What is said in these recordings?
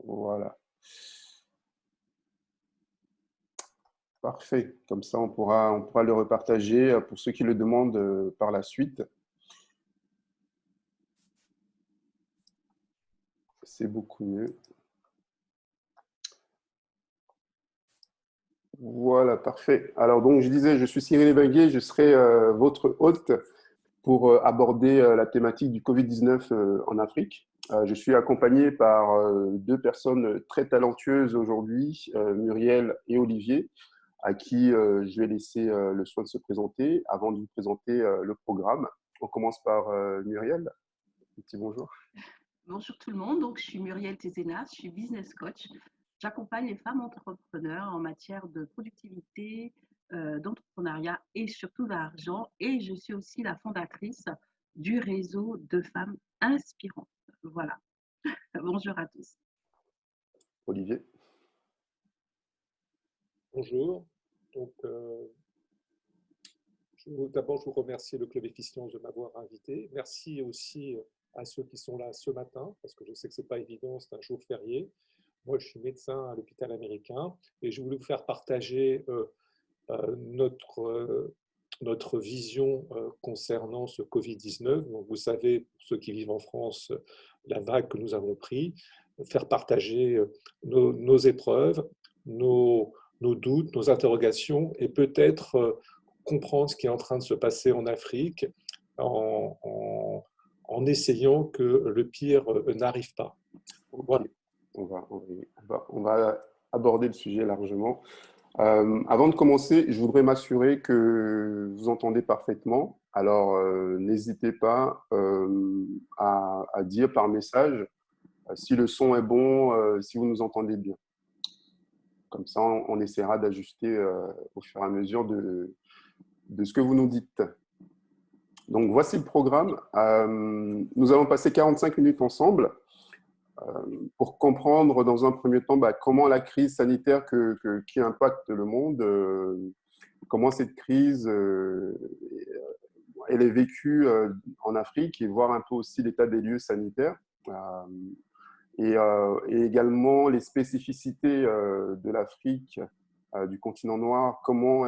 Voilà. Parfait. Comme ça, on pourra le repartager pour ceux qui le demandent par la suite. C'est beaucoup mieux. Voilà, parfait. Alors, donc, je disais, je suis Cyril Evinguet, je serai votre hôte pour aborder la thématique du Covid-19 en Afrique. Je suis accompagné par deux personnes très talentueuses aujourd'hui, Muriel et Olivier, à qui je vais laisser le soin de se présenter avant de vous présenter le programme. On commence par Muriel. Un petit bonjour. Bonjour tout le monde, donc je suis Muriel Tézénas, je suis business coach. J'accompagne les femmes entrepreneurs en matière de productivité, d'entrepreneuriat et surtout d'argent. Et je suis aussi la fondatrice du réseau de femmes inspirantes. Voilà. Bonjour à tous. Olivier. Bonjour. Donc, d'abord, je vous remercie le Club Efficience de m'avoir invité. Merci aussi à ceux qui sont là ce matin, parce que je sais que ce n'est pas évident, c'est un jour férié. Moi, je suis médecin à l'hôpital américain et je voulais vous faire partager notre vision concernant ce Covid-19. Donc, vous savez, pour ceux qui vivent en France, la vague que nous avons prise, faire partager nos épreuves, nos doutes, nos interrogations et peut-être comprendre ce qui est en train de se passer en Afrique en essayant que le pire n'arrive pas. Ok, Voilà. on va aborder le sujet largement. Avant de commencer, je voudrais m'assurer que vous entendez parfaitement. Alors, n'hésitez pas à dire par message si le son est bon, si vous nous entendez bien. Comme ça, on essaiera d'ajuster au fur et à mesure de ce que vous nous dites. Donc, voici le programme. Nous allons passer 45 minutes ensemble pour comprendre dans un premier temps comment la crise sanitaire qui impacte le monde, comment cette crise elle est vécue en Afrique et voir un peu aussi l'état des lieux sanitaires et également les spécificités de l'Afrique, du continent noir, comment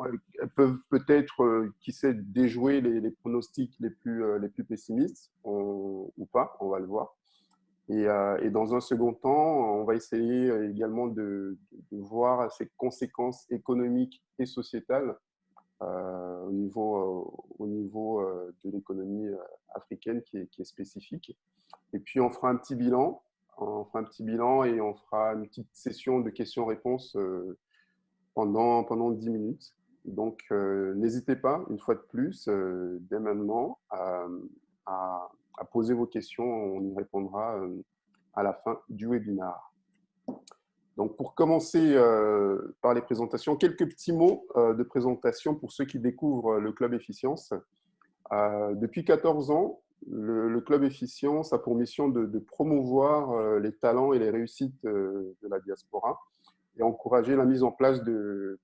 elles peuvent peut-être, qui sait, déjouer les pronostics les plus pessimistes ou pas, on va le voir. Et dans un second temps, on va essayer également de voir ses conséquences économiques et sociétales au niveau de l'économie africaine qui est spécifique. Et puis, on fera un petit bilan. On fera un petit bilan et on fera une petite session de questions-réponses pendant 10 minutes. Donc, n'hésitez pas, une fois de plus, dès maintenant, à poser vos questions. On y répondra à la fin du webinaire. Donc, pour commencer par les présentations, quelques petits mots de présentation pour ceux qui découvrent le Club Efficience. Depuis 14 ans, le Club Efficience a pour mission de promouvoir les talents et les réussites de la diaspora et encourager la mise en place de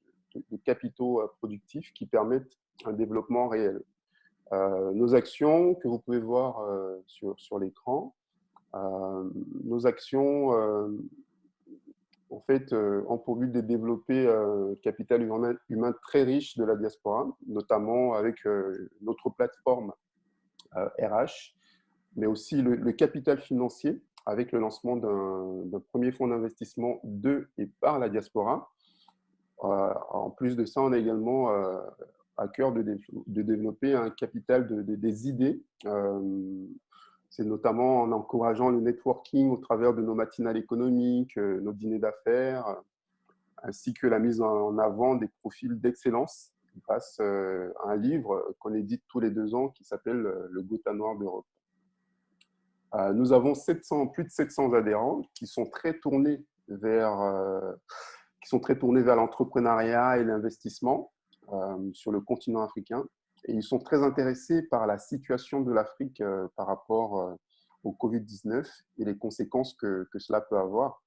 capitaux productifs qui permettent un développement réel. Nos actions que vous pouvez voir sur l'écran, nos actions en fait, ont pour but de développer un capital humain très riche de la diaspora, notamment avec notre plateforme RH, mais aussi le capital financier avec le lancement d'un premier fonds d'investissement de et par la diaspora. En plus de ça, on a également à cœur de développer un capital des idées. C'est notamment en encourageant le networking au travers de nos matinales économiques, nos dîners d'affaires, ainsi que la mise en avant des profils d'excellence grâce à un livre qu'on édite tous les 2 ans qui s'appelle Le Gotha Noir d'Europe. Nous avons plus de 700 adhérents qui sont très tournés vers l'entrepreneuriat et l'investissement sur le continent africain. Et ils sont très intéressés par la situation de l'Afrique par rapport au Covid-19 et les conséquences que cela peut avoir.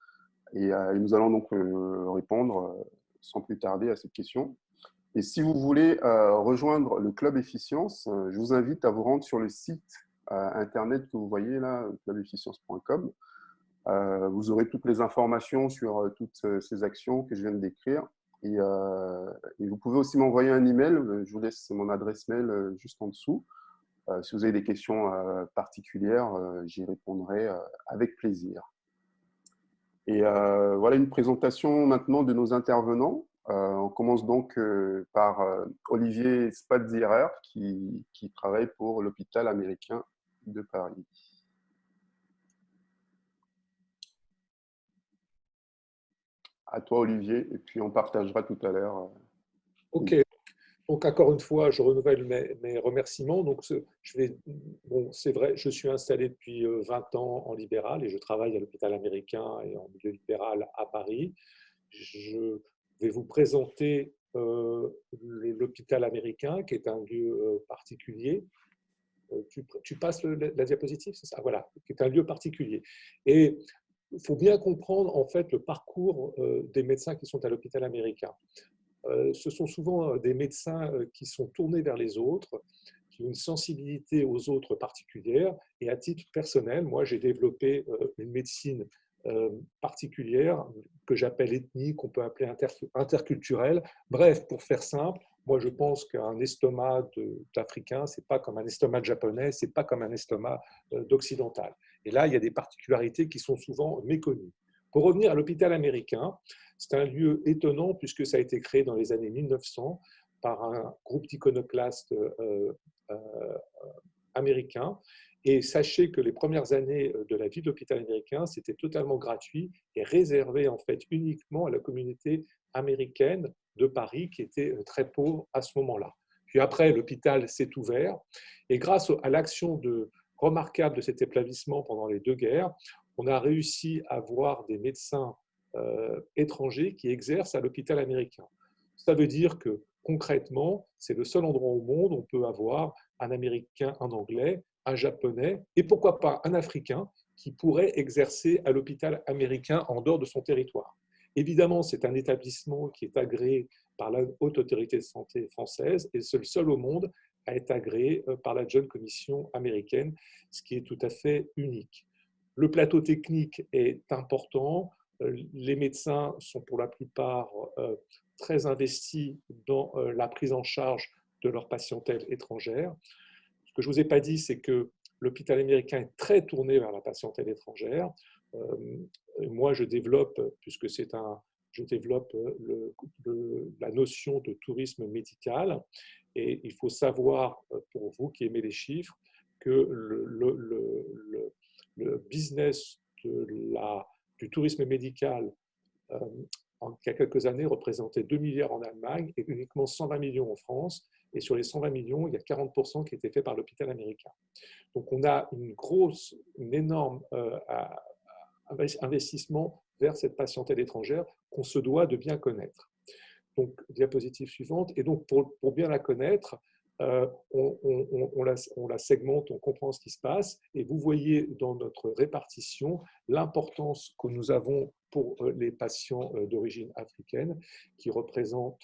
Et nous allons donc répondre sans plus tarder à cette question. Et si vous voulez rejoindre le Club Efficience, je vous invite à vous rendre sur le site internet que vous voyez là, clubefficience.com. Vous aurez toutes les informations sur toutes ces actions que je viens de décrire. Et vous pouvez aussi m'envoyer un email. Je vous laisse mon adresse mail juste en dessous. Si vous avez des questions particulières, j'y répondrai avec plaisir. Et voilà une présentation maintenant de nos intervenants. On commence donc par Olivier Spadzierer qui travaille pour l'hôpital américain de Paris. À toi, Olivier, et puis on partagera tout à l'heure. Ok, donc encore une fois, je renouvelle mes remerciements. Donc, c'est vrai, je suis installé depuis 20 ans en libéral et je travaille à l'hôpital américain et en milieu libéral à Paris. Je vais vous présenter l'hôpital américain, qui est un lieu particulier. Tu passes la diapositive, c'est ça? Voilà, qui est un lieu particulier. Et il faut bien comprendre en fait le parcours des médecins qui sont à l'hôpital américain. Ce sont souvent des médecins qui sont tournés vers les autres, qui ont une sensibilité aux autres particulière. Et à titre personnel, moi, j'ai développé une médecine particulière que j'appelle ethnique, qu'on peut appeler interculturelle. Bref, pour faire simple, moi, je pense qu'un estomac d'Africain, c'est pas comme un estomac de Japonais, c'est pas comme un estomac d'Occidental. Et là, il y a des particularités qui sont souvent méconnues. Pour revenir à l'hôpital américain, c'est un lieu étonnant puisque ça a été créé dans les années 1900 par un groupe d'iconoclastes américains. Et sachez que les premières années de la vie de l'hôpital américain, c'était totalement gratuit et réservé en fait uniquement à la communauté américaine de Paris qui était très pauvre à ce moment-là. Puis après, l'hôpital s'est ouvert et grâce à l'action remarquable de cet établissement pendant les deux guerres, on a réussi à avoir des médecins étrangers qui exercent à l'hôpital américain. Ça veut dire que concrètement, c'est le seul endroit au monde où on peut avoir un Américain, un Anglais, un Japonais et pourquoi pas un Africain qui pourrait exercer à l'hôpital américain en dehors de son territoire. Évidemment, c'est un établissement qui est agréé par la Haute Autorité de Santé française et c'est le seul au monde à être agréé par la Joint Commission américaine, ce qui est tout à fait unique. Le plateau technique est important. Les médecins sont pour la plupart très investis dans la prise en charge de leur patientèle étrangère. Ce que je ne vous ai pas dit, c'est que l'hôpital américain est très tourné vers la patientèle étrangère. Moi, je développe, puisque je développe la notion de tourisme médical. Et il faut savoir, pour vous qui aimez les chiffres, que le business du tourisme médical il y a quelques années représentait 2 milliards en Allemagne et uniquement 120 millions en France. Et sur les 120 millions, il y a 40% qui étaient faits par l'hôpital américain. Donc on a un énorme investissement vers cette patientèle étrangère qu'on se doit de bien connaître. Donc, diapositive suivante. Et donc, pour bien la connaître, on la segmente, on comprend ce qui se passe. Et vous voyez dans notre répartition l'importance que nous avons pour les patients d'origine africaine, qui représentent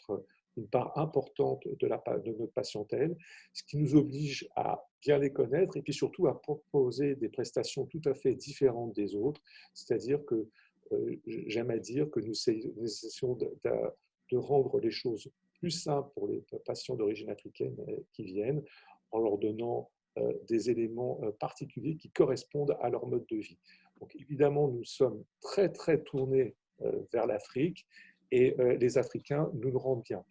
une part importante de notre patientèle, ce qui nous oblige à bien les connaître et puis surtout à proposer des prestations tout à fait différentes des autres. C'est-à-dire que j'aime à dire que nous essayons de rendre les choses plus simples pour les patients d'origine africaine qui viennent, en leur donnant des éléments particuliers qui correspondent à leur mode de vie. Donc évidemment, nous sommes très très tournés vers l'Afrique et les Africains nous le rendent bien.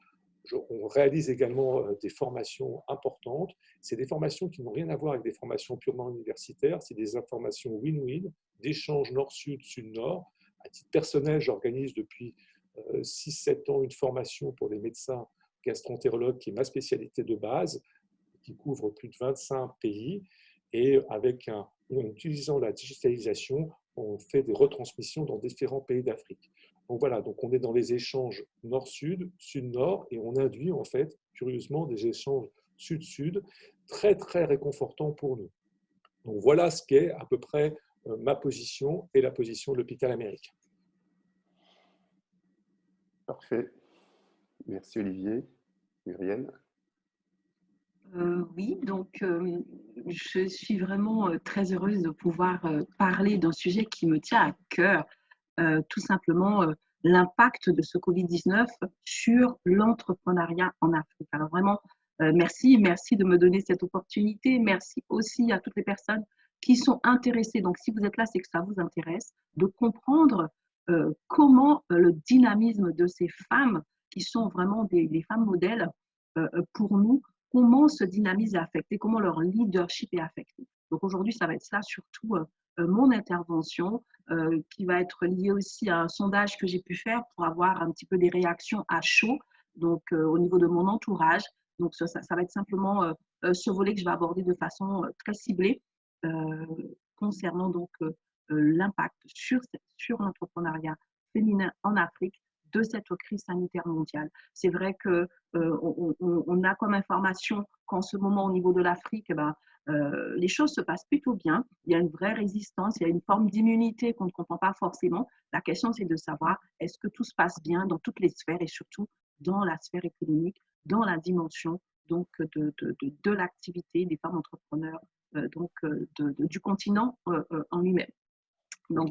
On réalise également des formations importantes. C'est des formations qui n'ont rien à voir avec des formations purement universitaires, c'est des formations win-win, d'échanges nord-sud, sud-nord. À titre personnel, j'organise depuis 6-7 ans une formation pour les médecins gastroentérologues qui est ma spécialité de base, qui couvre plus de 25 pays. Et en utilisant la digitalisation, on fait des retransmissions dans différents pays d'Afrique. Donc voilà, donc on est dans les échanges nord-sud, sud-nord, et on induit en fait, curieusement, des échanges sud-sud, très très réconfortants pour nous. Donc voilà ce qu'est à peu près ma position et la position de l'hôpital américain. Parfait. Merci Olivier. Muriel. Oui, donc je suis vraiment très heureuse de pouvoir parler d'un sujet qui me tient à cœur, tout simplement l'impact de ce Covid-19 sur l'entrepreneuriat en Afrique. Alors vraiment, merci de me donner cette opportunité. Merci aussi à toutes les personnes qui sont intéressées. Donc si vous êtes là, c'est que ça vous intéresse, de comprendre comment le dynamisme de ces femmes, qui sont vraiment des femmes modèles pour nous, comment ce dynamisme est affecté, comment leur leadership est affecté. Donc aujourd'hui, ça va être ça surtout mon intervention, qui va être liée aussi à un sondage que j'ai pu faire pour avoir un petit peu des réactions à chaud, donc au niveau de mon entourage. Donc ça va être simplement ce volet que je vais aborder de façon très ciblée euh, concernant donc l'impact sur l'entrepreneuriat féminin en Afrique de cette crise sanitaire mondiale. C'est vrai que on a comme information qu'en ce moment, au niveau de l'Afrique, les choses se passent plutôt bien. Il y a une vraie résistance, il y a une forme d'immunité qu'on ne comprend pas forcément. La question, c'est de savoir est-ce que tout se passe bien dans toutes les sphères et surtout dans la sphère économique, dans la dimension donc de l'activité des femmes entrepreneurs du continent en lui-même. Donc,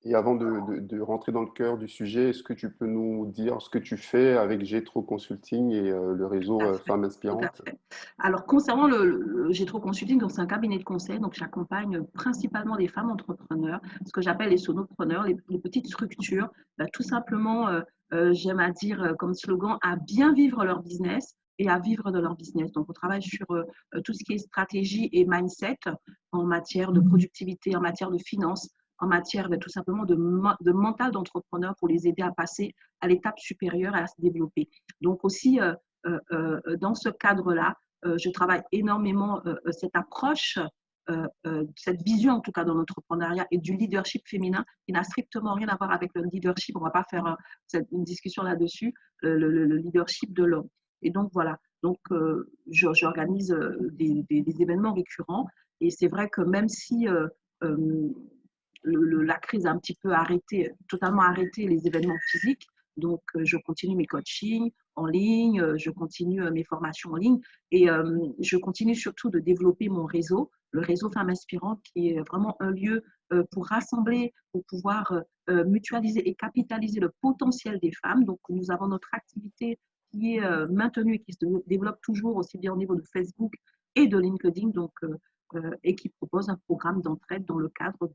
Ok. Et avant de rentrer dans le cœur du sujet, est-ce que tu peux nous dire ce que tu fais avec Getro Consulting et le réseau Femmes tout à Inspirantes? fait. Alors, concernant le Getro Consulting, donc c'est un cabinet de conseil, donc j'accompagne principalement des femmes entrepreneurs, ce que j'appelle les solopreneurs, les petites structures, tout simplement, j'aime à dire comme slogan, à bien vivre leur business et à vivre de leur business. Donc, on travaille sur tout ce qui est stratégie et mindset en matière de productivité, en matière de finance, en matière tout simplement de mental d'entrepreneur pour les aider à passer à l'étape supérieure et à se développer. Donc aussi, dans ce cadre-là, je travaille énormément cette approche, cette vision en tout cas dans l'entrepreneuriat et du leadership féminin qui n'a strictement rien à voir avec le leadership. On ne va pas faire une discussion là-dessus, le leadership de l'homme. Et donc voilà, donc j'organise des événements récurrents et c'est vrai que même si la crise a un petit peu arrêté, totalement arrêté les événements physiques, donc je continue mes coachings en ligne, je continue mes formations en ligne et je continue surtout de développer mon réseau, le réseau Femmes Inspirantes, qui est vraiment un lieu pour rassembler, pour pouvoir mutualiser et capitaliser le potentiel des femmes. Donc, nous avons notre activité qui est maintenue et qui se développe toujours aussi bien au niveau de Facebook et de LinkedIn, donc, et qui propose un programme d'entraide dans le cadre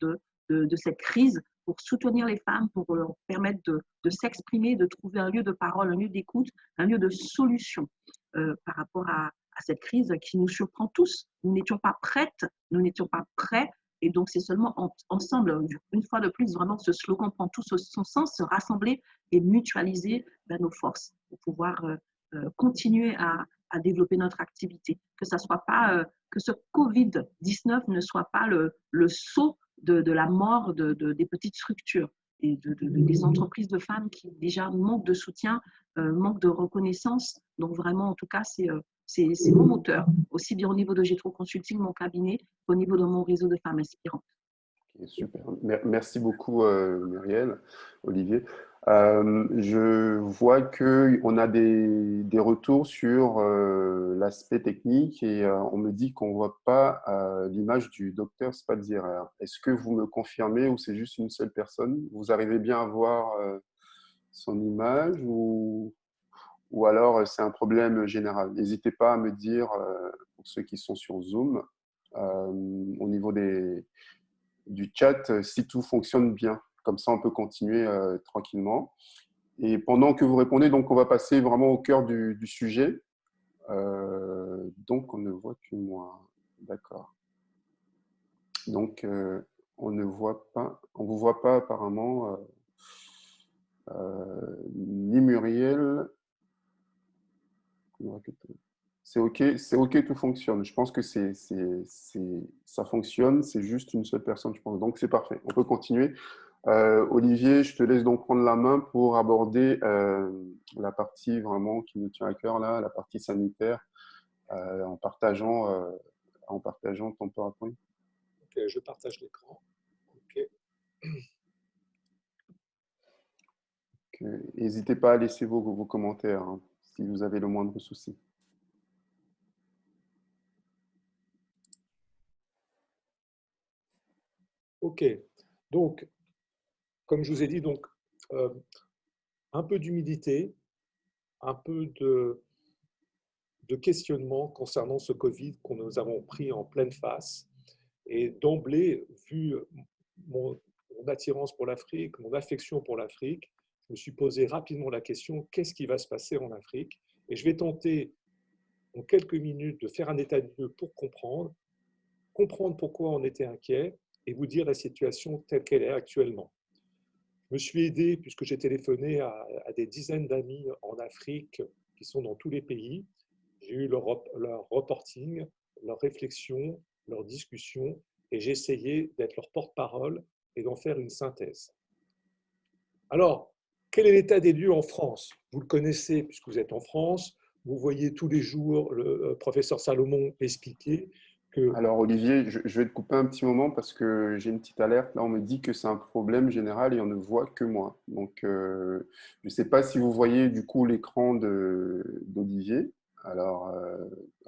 de cette crise pour soutenir les femmes, pour leur permettre de s'exprimer, de trouver un lieu de parole, un lieu d'écoute, un lieu de solution par rapport à cette crise qui nous surprend tous. Nous n'étions pas prêtes, nous n'étions pas prêts. Et donc, c'est seulement ensemble, une fois de plus, vraiment, ce slogan prend tout son sens, se rassembler et mutualiser nos forces pour pouvoir continuer à développer notre activité. Que ça soit pas, que ce Covid-19 ne soit pas le saut de la mort des petites structures et des entreprises de femmes qui déjà manquent de soutien, manquent de reconnaissance. Donc vraiment, en tout cas, c'est mon moteur, aussi bien au niveau de Getro Consulting, mon cabinet, qu'au niveau de mon réseau de femmes inspirantes. Okay, super. Merci beaucoup, Muriel, Olivier. Je vois qu'on a des retours sur l'aspect technique et on me dit qu'on ne voit pas l'image du docteur Spazierer. Est-ce que vous me confirmez ou c'est juste une seule personne? Vous arrivez bien à voir son image ou alors c'est un problème général? N'hésitez pas à me dire, pour ceux qui sont sur Zoom, au niveau du chat, si tout fonctionne bien. Comme ça, on peut continuer tranquillement. Et pendant que vous répondez, donc on va passer vraiment au cœur du sujet. Donc, on ne voit que moi. D'accord. Donc, on ne voit pas, on vous voit pas apparemment ni Muriel. C'est OK, tout fonctionne. Je pense que ça fonctionne, c'est juste une seule personne, je pense. Donc, c'est parfait. On peut continuer. Olivier, je te laisse donc prendre la main pour aborder la partie vraiment qui nous tient à cœur, là, la partie sanitaire, en partageant ton PowerPoint. Ok, je partage l'écran. Ok. N'hésitez pas à laisser vos commentaires hein, si vous avez le moindre souci. OK. Donc, comme je vous ai dit, donc, euh, un peu d'humilité, un peu de questionnement concernant ce Covid qu'on nous avons pris en pleine face. Et d'emblée, vu mon attirance pour l'Afrique, mon affection pour l'Afrique, je me suis posé rapidement la question, qu'est-ce qui va se passer en Afrique? Et je vais tenter en quelques minutes de faire un état de lieu pour comprendre pourquoi on était inquiet et vous dire la situation telle qu'elle est actuellement. Je me suis aidé, puisque j'ai téléphoné à des dizaines d'amis en Afrique qui sont dans tous les pays. J'ai eu leur reporting, leurs réflexions, leurs discussions, et j'ai essayé d'être leur porte-parole et d'en faire une synthèse. Alors, quel est l'état des lieux en France? Vous le connaissez puisque vous êtes en France. Vous voyez tous les jours le professeur Salomon expliquer que… Alors Olivier, je vais te couper un petit moment parce que j'ai une petite alerte. Là, on me dit que c'est un problème général et on ne voit que moi. Donc, je ne sais pas si vous voyez du coup l'écran d'Olivier. Alors,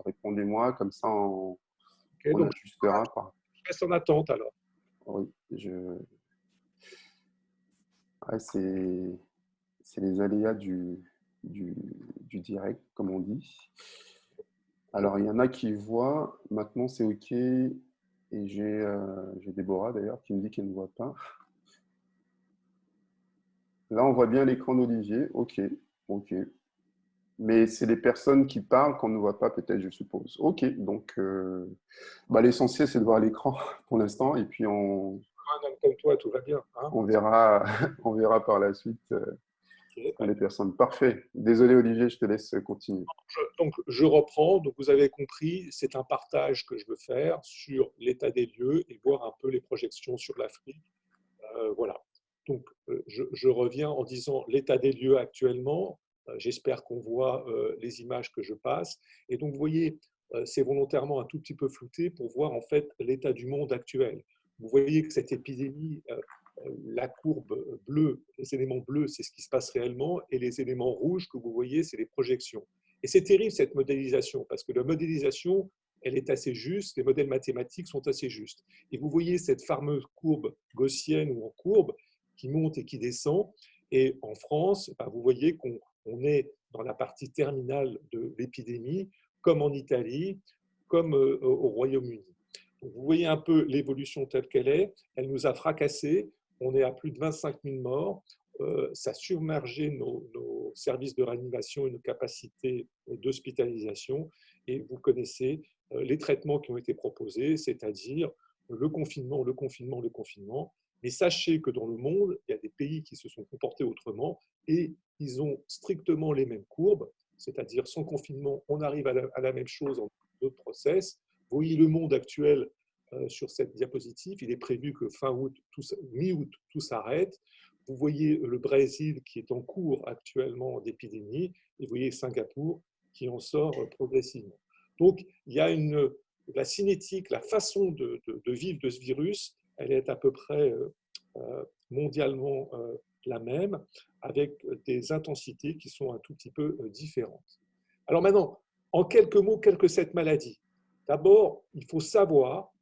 répondez-moi, comme ça Okay, on donc, ajustera. je reste en attente alors. Oui, ouais, c'est les aléas du direct, comme on dit. Alors, il y en a qui voient, maintenant c'est OK, et j'ai Déborah d'ailleurs qui me dit qu'elle ne voit pas. Là, on voit bien l'écran d'Olivier, OK, OK. Mais c'est les personnes qui parlent qu'on ne voit pas peut-être, je suppose. OK, donc l'essentiel c'est de voir l'écran pour l'instant, et puis Un homme comme toi, tout va bien. Hein? on verra, on verra par la suite Okay. les personnes. Parfait. Désolé Olivier, je te laisse continuer. Donc, je reprends. Donc, vous avez compris, c'est un partage que je veux faire sur l'état des lieux et voir un peu les projections sur l'Afrique. Voilà. Donc, je reviens en disant l'état des lieux actuellement. J'espère qu'on voit les images que je passe. Et donc, vous voyez, c'est volontairement un tout petit peu flouté pour voir en fait l'état du monde actuel. Vous voyez que cette épidémie, la courbe bleue, les éléments bleus, c'est ce qui se passe réellement, et les éléments rouges que vous voyez, c'est les projections. Et c'est terrible cette modélisation, parce que la modélisation, elle est assez juste, les modèles mathématiques sont assez justes. Et vous voyez cette fameuse courbe gaussienne ou en courbe qui monte et qui descend. Et en France, vous voyez qu'on est dans la partie terminale de l'épidémie, comme en Italie, comme au Royaume-Uni. Vous voyez un peu l'évolution telle qu'elle est. Elle nous a fracassés. On est à plus de 25 000 morts. Ça a submergé nos services de réanimation et nos capacités d'hospitalisation. Et vous connaissez les traitements qui ont été proposés, c'est-à-dire le confinement, le confinement, le confinement. Mais sachez que dans le monde, il y a des pays qui se sont comportés autrement et ils ont strictement les mêmes courbes, c'est-à-dire sans confinement, on arrive à la même chose en d'autres process. Vous voyez le monde actuel sur cette diapositive, il est prévu que fin août, mi-août, tout s'arrête. Vous voyez le Brésil qui est en cours actuellement d'épidémie et vous voyez Singapour qui en sort progressivement. Donc, il y a la cinétique, la façon de vivre de ce virus, elle est à peu près mondialement la même, avec des intensités qui sont un tout petit peu différentes. Alors maintenant, en quelques mots, qu'est-ce que cette maladie? D'abord, il faut savoir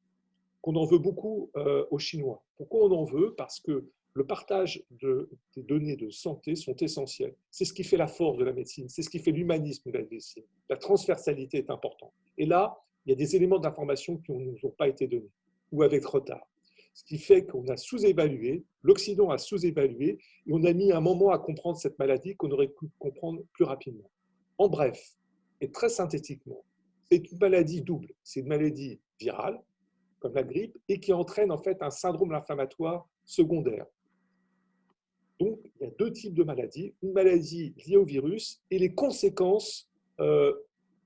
qu'on en veut beaucoup aux Chinois. Pourquoi on en veut? Parce que le partage des données de santé sont essentiels. C'est ce qui fait la force de la médecine, c'est ce qui fait l'humanisme de la médecine. La transversalité est importante. Et là, il y a des éléments d'information qui ne nous ont pas été donnés, ou avec retard. Ce qui fait qu'on a sous-évalué, l'Occident a sous-évalué, et on a mis un moment à comprendre cette maladie qu'on aurait pu comprendre plus rapidement. En bref, et très synthétiquement, c'est une maladie double. C'est une maladie virale, comme la grippe, et qui entraîne en fait un syndrome inflammatoire secondaire. Donc, il y a deux types de maladies, une maladie liée au virus et les conséquences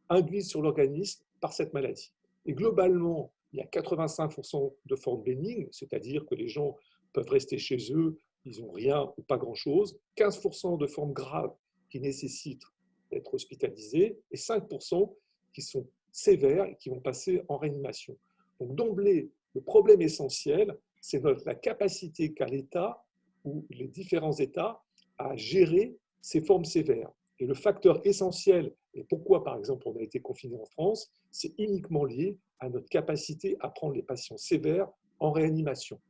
induites sur l'organisme par cette maladie. Et globalement, il y a 85% de formes bénignes, c'est-à-dire que les gens peuvent rester chez eux, ils n'ont rien ou pas grand-chose, 15% de formes graves qui nécessitent d'être hospitalisées et 5% qui sont sévères et qui vont passer en réanimation. Donc d'emblée, le problème essentiel, c'est la capacité qu'a l'État ou les différents États à gérer ces formes sévères. Et le facteur essentiel, et pourquoi par exemple on a été confiné en France, c'est uniquement lié à notre capacité à prendre les patients sévères en réanimation.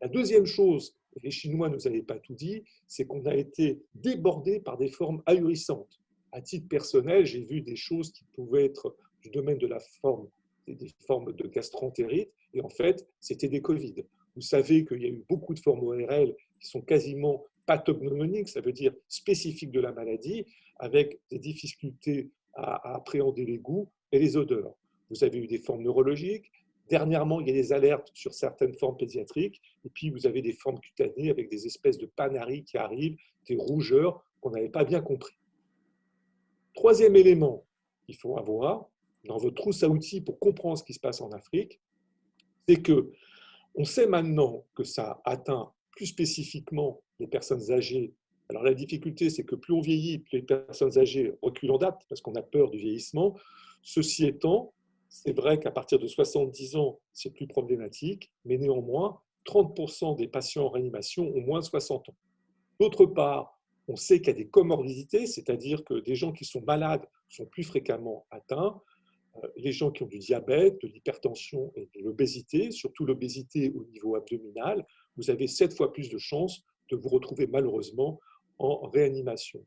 La deuxième chose, et les Chinois ne nous avaient pas tout dit, c'est qu'on a été débordé par des formes ahurissantes. À titre personnel, j'ai vu des choses qui pouvaient être du domaine de la forme, des formes de gastroentérite, et en fait, c'était des Covid. Vous savez qu'il y a eu beaucoup de formes ORL qui sont quasiment pathognomoniques, ça veut dire spécifiques de la maladie, avec des difficultés à appréhender les goûts et les odeurs. Vous avez eu des formes neurologiques. Dernièrement, il y a des alertes sur certaines formes pédiatriques. Et puis, vous avez des formes cutanées avec des espèces de panaries qui arrivent, des rougeurs qu'on n'avait pas bien compris. Troisième élément qu'il faut avoir dans votre trousse à outils pour comprendre ce qui se passe en Afrique, c'est que on sait maintenant que ça atteint plus spécifiquement les personnes âgées. Alors la difficulté, c'est que plus on vieillit, plus les personnes âgées reculent en date parce qu'on a peur du vieillissement. Ceci étant, c'est vrai qu'à partir de 70 ans, c'est plus problématique, mais néanmoins, 30% des patients en réanimation ont moins de 60 ans. D'autre part, on sait qu'il y a des comorbidités, c'est-à-dire que des gens qui sont malades sont plus fréquemment atteints. Les gens qui ont du diabète, de l'hypertension et de l'obésité, surtout l'obésité au niveau abdominal, vous avez 7 fois plus de chances de vous retrouver malheureusement en réanimation.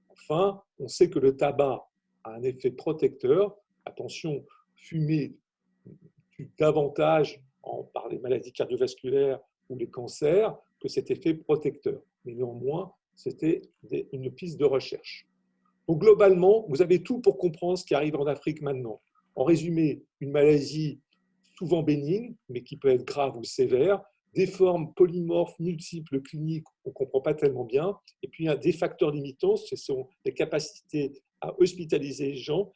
Enfin, on sait que le tabac a un effet protecteur. Attention, fumer tue davantage par les maladies cardiovasculaires ou les cancers que cet effet protecteur. Mais néanmoins, c'était une piste de recherche. Donc globalement, vous avez tout pour comprendre ce qui arrive en Afrique maintenant. En résumé, une maladie souvent bénigne, mais qui peut être grave ou sévère, des formes polymorphes, multiples, cliniques, on ne comprend pas tellement bien, et puis il y a des facteurs limitants, ce sont les capacités à hospitaliser les gens,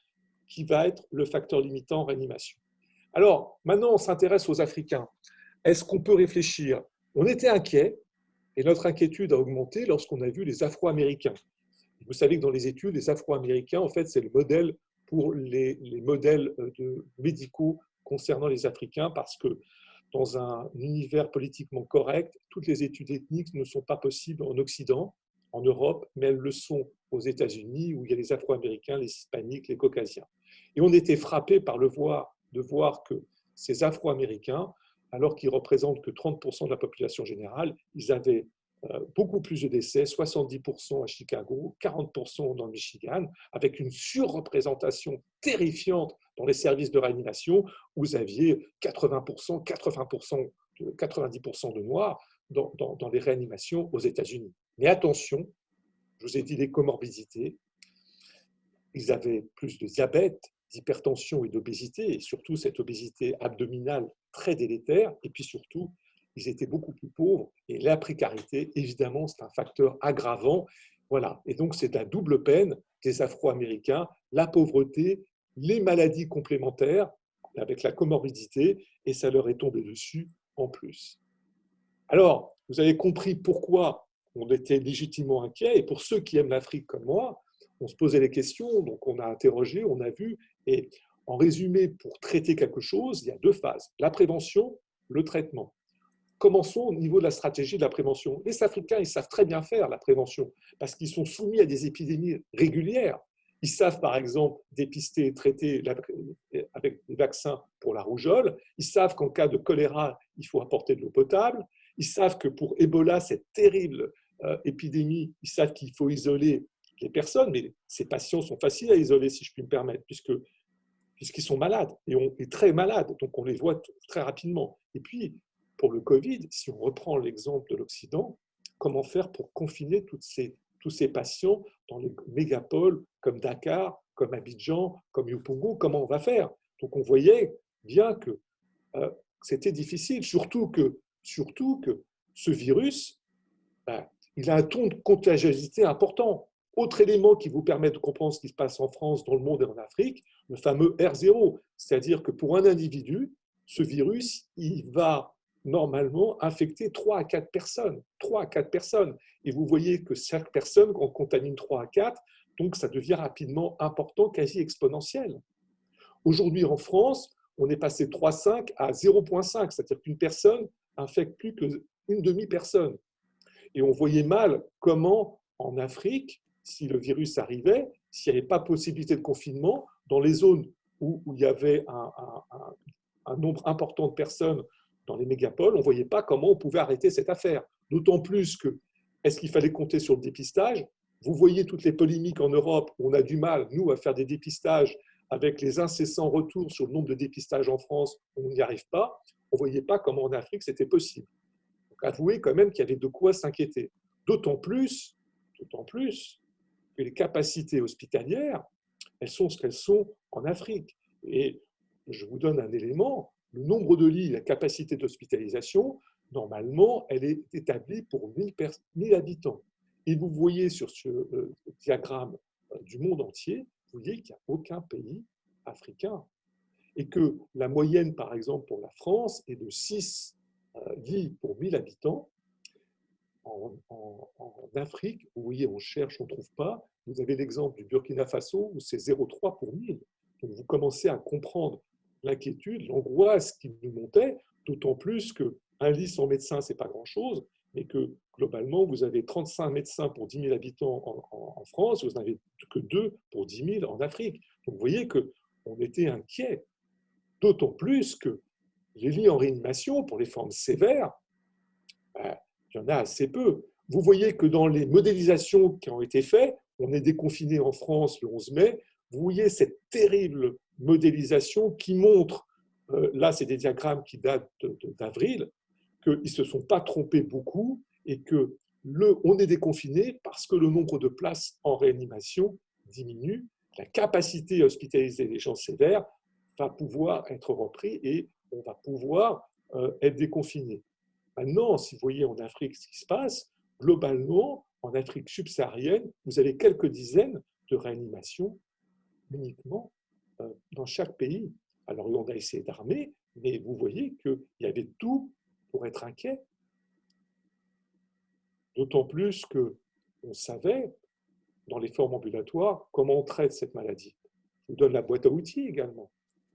qui va être le facteur limitant en réanimation. Alors, maintenant, on s'intéresse aux Africains. Est-ce qu'on peut réfléchir? On était inquiets, et notre inquiétude a augmenté lorsqu'on a vu les Afro-Américains. Vous savez que dans les études, les Afro-Américains, en fait, c'est le modèle pour les modèles médicaux concernant les Africains, parce que dans un univers politiquement correct, toutes les études ethniques ne sont pas possibles en Occident, en Europe, mais elles le sont aux États-Unis, où il y a les Afro-Américains, les Hispaniques, les Caucasiens. Et on était frappés de voir que ces Afro-Américains, alors qu'ils représentent que 30% de la population générale, ils avaient beaucoup plus de décès, 70% à Chicago, 40% dans le Michigan, avec une surreprésentation terrifiante dans les services de réanimation, où vous aviez 80%, 90% de Noirs dans les réanimations aux États-Unis. Mais attention, je vous ai dit les comorbidités, ils avaient plus de diabète, d'hypertension et d'obésité, et surtout cette obésité abdominale très délétère, et puis surtout, ils étaient beaucoup plus pauvres, et la précarité, évidemment, c'est un facteur aggravant. Voilà. Et donc, c'est la double peine des Afro-Américains, la pauvreté, les maladies complémentaires, avec la comorbidité, et ça leur est tombé dessus en plus. Alors, vous avez compris pourquoi on était légitimement inquiet, et pour ceux qui aiment l'Afrique comme moi, on se posait les questions, donc on a interrogé, on a vu, et en résumé, pour traiter quelque chose, il y a 2 phases, la prévention, le traitement. Commençons au niveau de la stratégie de la prévention. Les Africains, ils savent très bien faire la prévention parce qu'ils sont soumis à des épidémies régulières. Ils savent, par exemple, dépister et traiter avec des vaccins pour la rougeole. Ils savent qu'en cas de choléra, il faut apporter de l'eau potable. Ils savent que pour Ebola, cette terrible épidémie, ils savent qu'il faut isoler les personnes, mais ces patients sont faciles à isoler, si je puis me permettre, puisqu'ils sont malades, et très malades, donc on les voit très rapidement. Et puis, pour le Covid, si on reprend l'exemple de l'Occident, comment faire pour confiner tous ces patients dans les mégapoles comme Dakar, comme Abidjan, comme Yopougon, comment on va faire? Donc on voyait bien que c'était difficile, surtout que ce virus, il a un taux de contagiosité important. Autre élément qui vous permet de comprendre ce qui se passe en France, dans le monde et en Afrique, le fameux R0, c'est-à-dire que pour un individu, ce virus, il va normalement infecter 3 à 4 personnes. 3 à 4 personnes. Et vous voyez que chaque personne, on contamine 3 à 4, donc ça devient rapidement important, quasi exponentiel. Aujourd'hui, en France, on est passé de 3,5 à 0,5, c'est-à-dire qu'une personne infecte plus qu'une demi-personne. Et on voyait mal comment, en Afrique, si le virus arrivait, s'il n'y avait pas possibilité de confinement, dans les zones où il y avait un nombre important de personnes dans les mégapoles, on ne voyait pas comment on pouvait arrêter cette affaire. D'autant plus que, est-ce qu'il fallait compter sur le dépistage? Vous voyez toutes les polémiques en Europe où on a du mal, nous, à faire des dépistages avec les incessants retours sur le nombre de dépistages en France, on n'y arrive pas. On ne voyait pas comment en Afrique c'était possible. Donc, avouez quand même qu'il y avait de quoi s'inquiéter. D'autant plus que les capacités hospitalières, elles sont ce qu'elles sont en Afrique. Et je vous donne un élément, le nombre de lits, la capacité d'hospitalisation, normalement, elle est établie pour 1000 habitants. Et vous voyez sur ce diagramme du monde entier, vous voyez qu'il n'y a aucun pays africain. Et que la moyenne, par exemple, pour la France est de 6 lits pour 1000 habitants. En Afrique, vous voyez, on cherche, on ne trouve pas. Vous avez l'exemple du Burkina Faso où c'est 0,3 pour 1000. Donc vous commencez à comprendre l'inquiétude, l'angoisse qui nous montait, d'autant plus qu'un lit sans médecin, ce n'est pas grand-chose, mais que globalement, vous avez 35 médecins pour 10 000 habitants en France, vous n'avez que 2 pour 10 000 en Afrique. Donc vous voyez qu'on était inquiet, d'autant plus que les lits en réanimation pour les formes sévères, il y en a assez peu. Vous voyez que dans les modélisations qui ont été faites, on est déconfiné en France le 11 mai, vous voyez cette terrible modélisation qui montre, là c'est des diagrammes qui datent d'avril, qu'ils ne se sont pas trompés beaucoup et qu'on est déconfiné parce que le nombre de places en réanimation diminue, la capacité à hospitaliser les gens sévères va pouvoir être repris et on va pouvoir être déconfiné. Maintenant, si vous voyez en Afrique ce qui se passe, globalement, en Afrique subsaharienne, vous avez quelques dizaines de réanimations uniquement dans chaque pays. Alors, on a essayé d'armer, mais vous voyez qu'il y avait tout pour être inquiet. D'autant plus qu'on savait, dans les formes ambulatoires, comment on traite cette maladie. Je vous donne la boîte à outils également.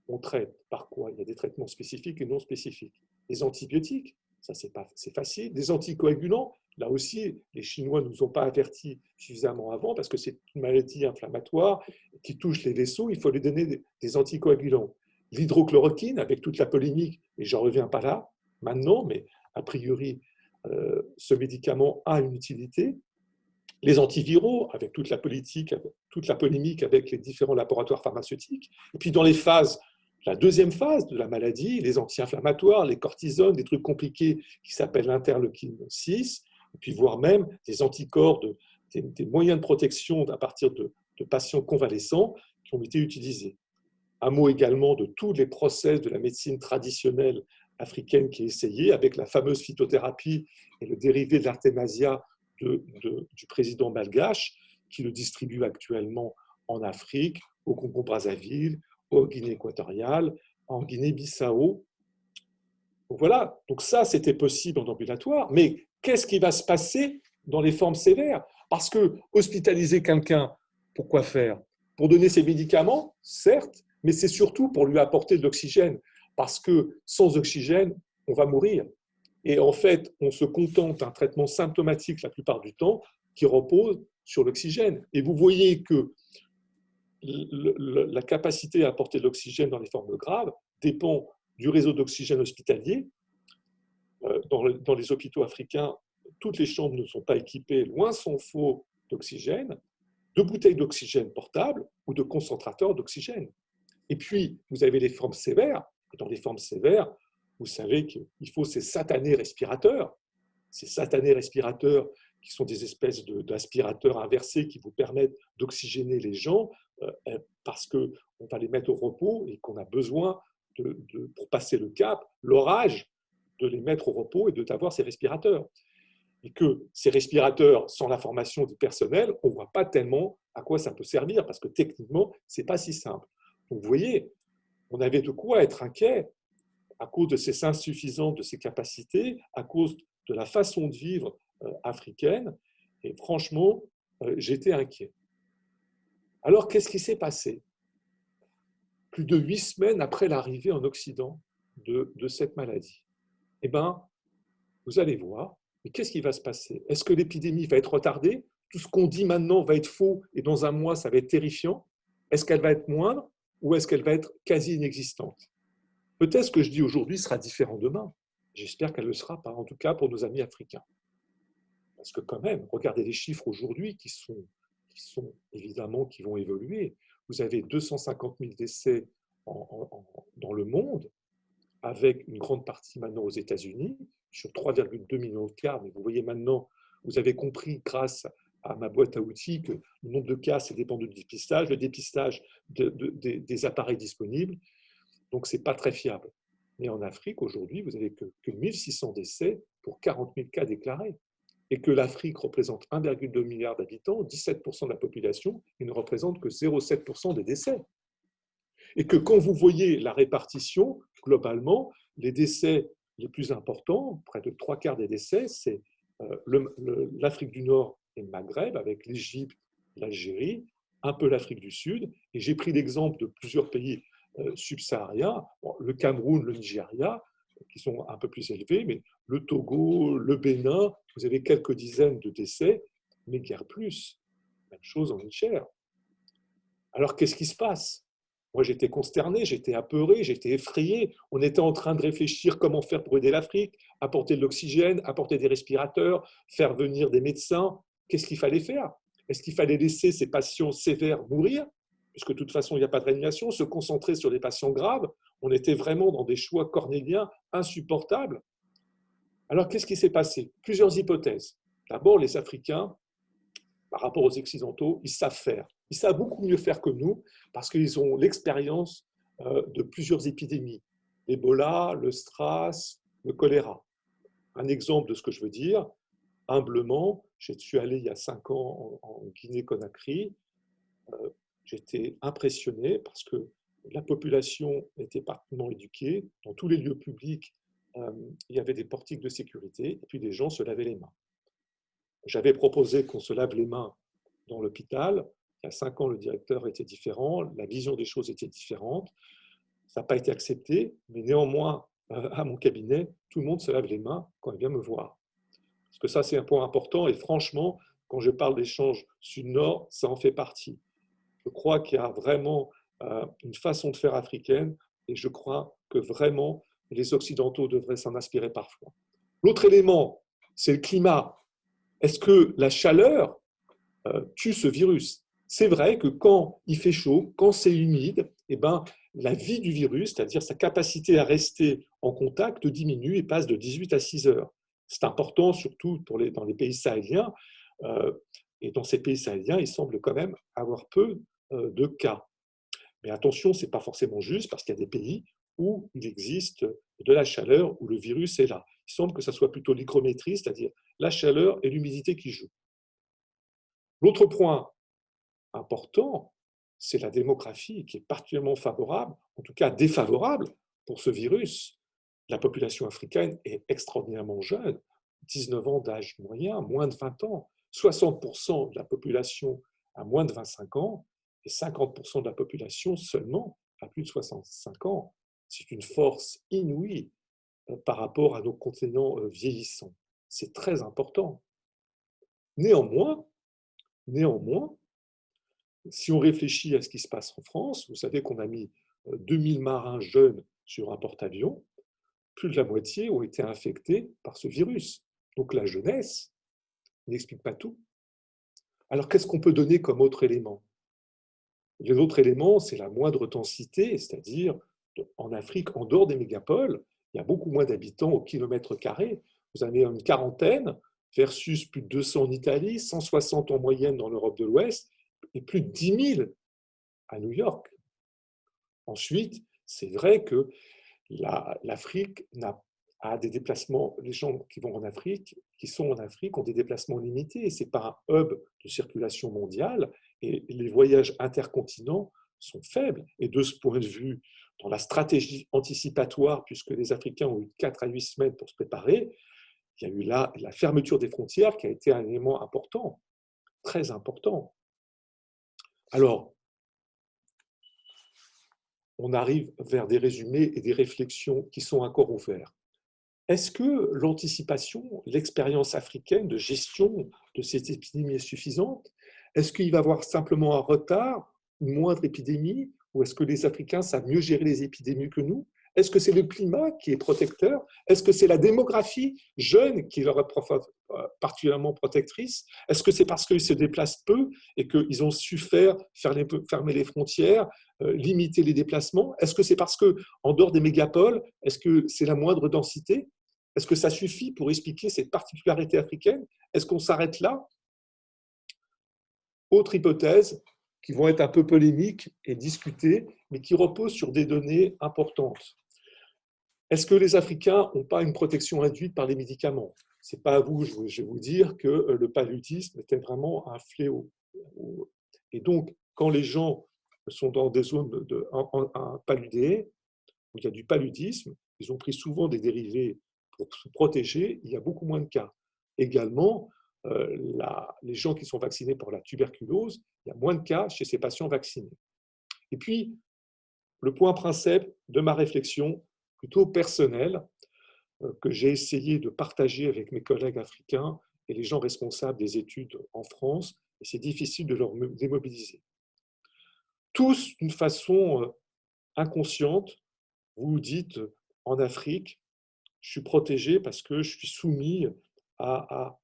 On traite par quoi? Il y a des traitements spécifiques et non spécifiques. Les antibiotiques, ça c'est facile. Des anticoagulants, là aussi, les Chinois ne nous ont pas avertis suffisamment avant parce que c'est une maladie inflammatoire qui touche les vaisseaux, il faut lui donner des anticoagulants. L'hydrochloroquine, avec toute la polémique, et j'en reviens pas là maintenant, mais a priori, ce médicament a une utilité. Les antiviraux, avec toute la polémique avec les différents laboratoires pharmaceutiques. Et puis dans les phases, la deuxième phase de la maladie, les anti-inflammatoires, les cortisones, des trucs compliqués qui s'appellent l'interleukine 6, et puis voire même des anticorps, des moyens de protection à partir de patients convalescents qui ont été utilisés. Un mot également de tous les process de la médecine traditionnelle africaine qui est essayée, avec la fameuse phytothérapie et le dérivé de l'artémasia du président malgache, qui le distribue actuellement en Afrique, au Congo-Brazzaville, en Guinée équatoriale, en Guinée-Bissau. Donc voilà, donc ça c'était possible en ambulatoire, mais qu'est-ce qui va se passer dans les formes sévères? Parce que hospitaliser quelqu'un, pourquoi faire? Pour donner ses médicaments, certes, mais c'est surtout pour lui apporter de l'oxygène, parce que sans oxygène, on va mourir. Et en fait, on se contente d'un traitement symptomatique la plupart du temps qui repose sur l'oxygène. Et vous voyez que la capacité à apporter de l'oxygène dans les formes graves dépend du réseau d'oxygène hospitalier. Dans les hôpitaux africains, toutes les chambres ne sont pas équipées, loin s'en faut, d'oxygène, de bouteilles d'oxygène portables ou de concentrateurs d'oxygène. Et puis, vous avez les formes sévères. Et dans les formes sévères, vous savez qu'il faut ces satanés respirateurs. Ces satanés respirateurs qui sont des espèces d'aspirateurs inversés qui vous permettent d'oxygéner les gens parce qu'on va les mettre au repos et qu'on a besoin, pour passer le cap, l'orage, de les mettre au repos et d'avoir ces respirateurs. Et que ces respirateurs, sans la formation du personnel, on ne voit pas tellement à quoi ça peut servir parce que techniquement, ce n'est pas si simple. Donc vous voyez, on avait de quoi être inquiet à cause de ces insuffisances de ces capacités, à cause de la façon de vivre africaine. Et franchement, j'étais inquiet. Alors, qu'est-ce qui s'est passé? Plus de 8 semaines après l'arrivée en Occident de cette maladie. Eh bien, vous allez voir, mais qu'est-ce qui va se passer? Est-ce que l'épidémie va être retardée? Tout ce qu'on dit maintenant va être faux et dans un mois, ça va être terrifiant? Est-ce qu'elle va être moindre ou est-ce qu'elle va être quasi inexistante? Peut-être ce que je dis aujourd'hui sera différent demain. J'espère qu'elle ne le sera pas, en tout cas pour nos amis africains. Parce que quand même, regardez les chiffres aujourd'hui qui sont évidemment qui vont évoluer. Vous avez 250 000 décès dans le monde, avec une grande partie maintenant aux États-Unis, sur 3,2 millions de cas. Mais vous voyez maintenant, vous avez compris grâce à ma boîte à outils que le nombre de cas, ça dépend du dépistage, le dépistage des appareils disponibles. Donc, ce n'est pas très fiable. Mais en Afrique, aujourd'hui, vous n'avez que 1600 décès pour 40 000 cas déclarés. Et que l'Afrique représente 1,2 milliard d'habitants, 17% de la population, et ne représente que 0,7% des décès. Et que quand vous voyez la répartition, globalement, les décès les plus importants, près de 3/4 des décès, c'est l'Afrique du Nord et le Maghreb, avec l'Égypte, l'Algérie, un peu l'Afrique du Sud. Et j'ai pris l'exemple de plusieurs pays subsahariens, le Cameroun, le Nigeria, qui sont un peu plus élevés, mais le Togo, le Bénin, vous avez quelques dizaines de décès, mais guère plus. Même chose en Niger. Alors, qu'est-ce qui se passe? Moi, j'étais consterné, j'étais apeuré, j'étais effrayé. On était en train de réfléchir comment faire pour aider l'Afrique, apporter de l'oxygène, apporter des respirateurs, faire venir des médecins. Qu'est-ce qu'il fallait faire? Est-ce qu'il fallait laisser ces patients sévères mourir, puisque de toute façon, il n'y a pas de réanimation, se concentrer sur les patients graves? On était vraiment dans des choix cornéliens insupportables. Alors, qu'est-ce qui s'est passé? Plusieurs hypothèses. D'abord, les Africains, par rapport aux Occidentaux, ils savent faire. Ils savent beaucoup mieux faire que nous parce qu'ils ont l'expérience de plusieurs épidémies. L'Ebola, le SRAS, le choléra. Un exemple de ce que je veux dire, humblement, je suis allé il y a 5 ans en Guinée-Conakry. J'étais impressionné parce que la population était parfaitement éduquée. Dans tous les lieux publics, il y avait des portiques de sécurité et puis les gens se lavaient les mains. J'avais proposé qu'on se lave les mains dans l'hôpital. Il y a 5 ans, le directeur était différent, la vision des choses était différente. Ça n'a pas été accepté, mais néanmoins, à mon cabinet, tout le monde se lave les mains quand il vient me voir. Parce que ça, c'est un point important. Et franchement, quand je parle d'échange sud-nord, ça en fait partie. Je crois qu'il y a vraiment une façon de faire africaine et je crois que vraiment les Occidentaux devraient s'en inspirer parfois. L'autre élément, c'est le climat. Est-ce que la chaleur tue ce virus? C'est vrai que quand il fait chaud, quand c'est humide, eh ben, la vie du virus, c'est-à-dire sa capacité à rester en contact, diminue et passe de 18 à 6 heures. C'est important, surtout dans les pays sahéliens. Et dans ces pays sahéliens, il semble quand même avoir peu de cas. Mais attention, ce n'est pas forcément juste parce qu'il y a des pays où il existe de la chaleur, où le virus est là. Il semble que ce soit plutôt l'hygrométrie, c'est-à-dire la chaleur et l'humidité qui jouent. L'autre point important, c'est la démographie qui est particulièrement favorable, en tout cas défavorable pour ce virus. La population africaine est extraordinairement jeune, 19 ans d'âge moyen, moins de 20 ans. 60% de la population a moins de 25 ans et 50% de la population seulement a plus de 65 ans. C'est une force inouïe par rapport à nos continents vieillissants. C'est très important. Néanmoins, si on réfléchit à ce qui se passe en France, vous savez qu'on a mis 2000 marins jeunes sur un porte-avions, plus de la moitié ont été infectés par ce virus. Donc la jeunesse n'explique pas tout. Alors qu'est-ce qu'on peut donner comme autre élément? L'autre élément, c'est la moindre densité, c'est-à-dire en Afrique, en dehors des mégapoles, il y a beaucoup moins d'habitants au kilomètre carré. Vous avez une quarantaine versus plus de 200 en Italie, 160 en moyenne dans l'Europe de l'Ouest et plus de 10 000 à New York. Ensuite, c'est vrai que l'Afrique a des déplacements, les gens qui vont en Afrique, qui sont en Afrique, ont des déplacements limités. Ce n'est pas un hub de circulation mondiale et les voyages intercontinents sont faibles. Et de ce point de vue, dans la stratégie anticipatoire, puisque les Africains ont eu 4 à 8 semaines pour se préparer, il y a eu la fermeture des frontières qui a été un élément important, très important. Alors, on arrive vers des résumés et des réflexions qui sont encore ouverts. Est-ce que l'anticipation, l'expérience africaine de gestion de cette épidémie est suffisante? Est-ce qu'il va y avoir simplement un retard, une moindre épidémie? Ou est-ce que les Africains savent mieux gérer les épidémies que nous? Est-ce que c'est le climat qui est protecteur? Est-ce que c'est la démographie jeune qui leur est particulièrement protectrice? Est-ce que c'est parce qu'ils se déplacent peu et qu'ils ont su fermer les frontières, limiter les déplacements? Est-ce que c'est parce qu'en dehors des mégapoles, est-ce que c'est la moindre densité? Est-ce que ça suffit pour expliquer cette particularité africaine? Est-ce qu'on s'arrête là? Autre hypothèse, qui vont être un peu polémiques et discutées, mais qui reposent sur des données importantes. Est-ce que les Africains n'ont pas une protection induite par les médicaments? Ce n'est pas à vous, je vais vous dire que le paludisme était vraiment un fléau. Et donc, quand les gens sont dans des zones paludées, où il y a du paludisme, ils ont pris souvent des dérivés pour se protéger, il y a beaucoup moins de cas. Également, les gens qui sont vaccinés pour la tuberculose, il y a moins de cas chez ces patients vaccinés. Et puis, le point principe de ma réflexion, plutôt personnelle, que j'ai essayé de partager avec mes collègues africains et les gens responsables des études en France, et c'est difficile de leur démobiliser. Tous, d'une façon inconsciente, vous vous dites, en Afrique, je suis protégé parce que je suis soumis à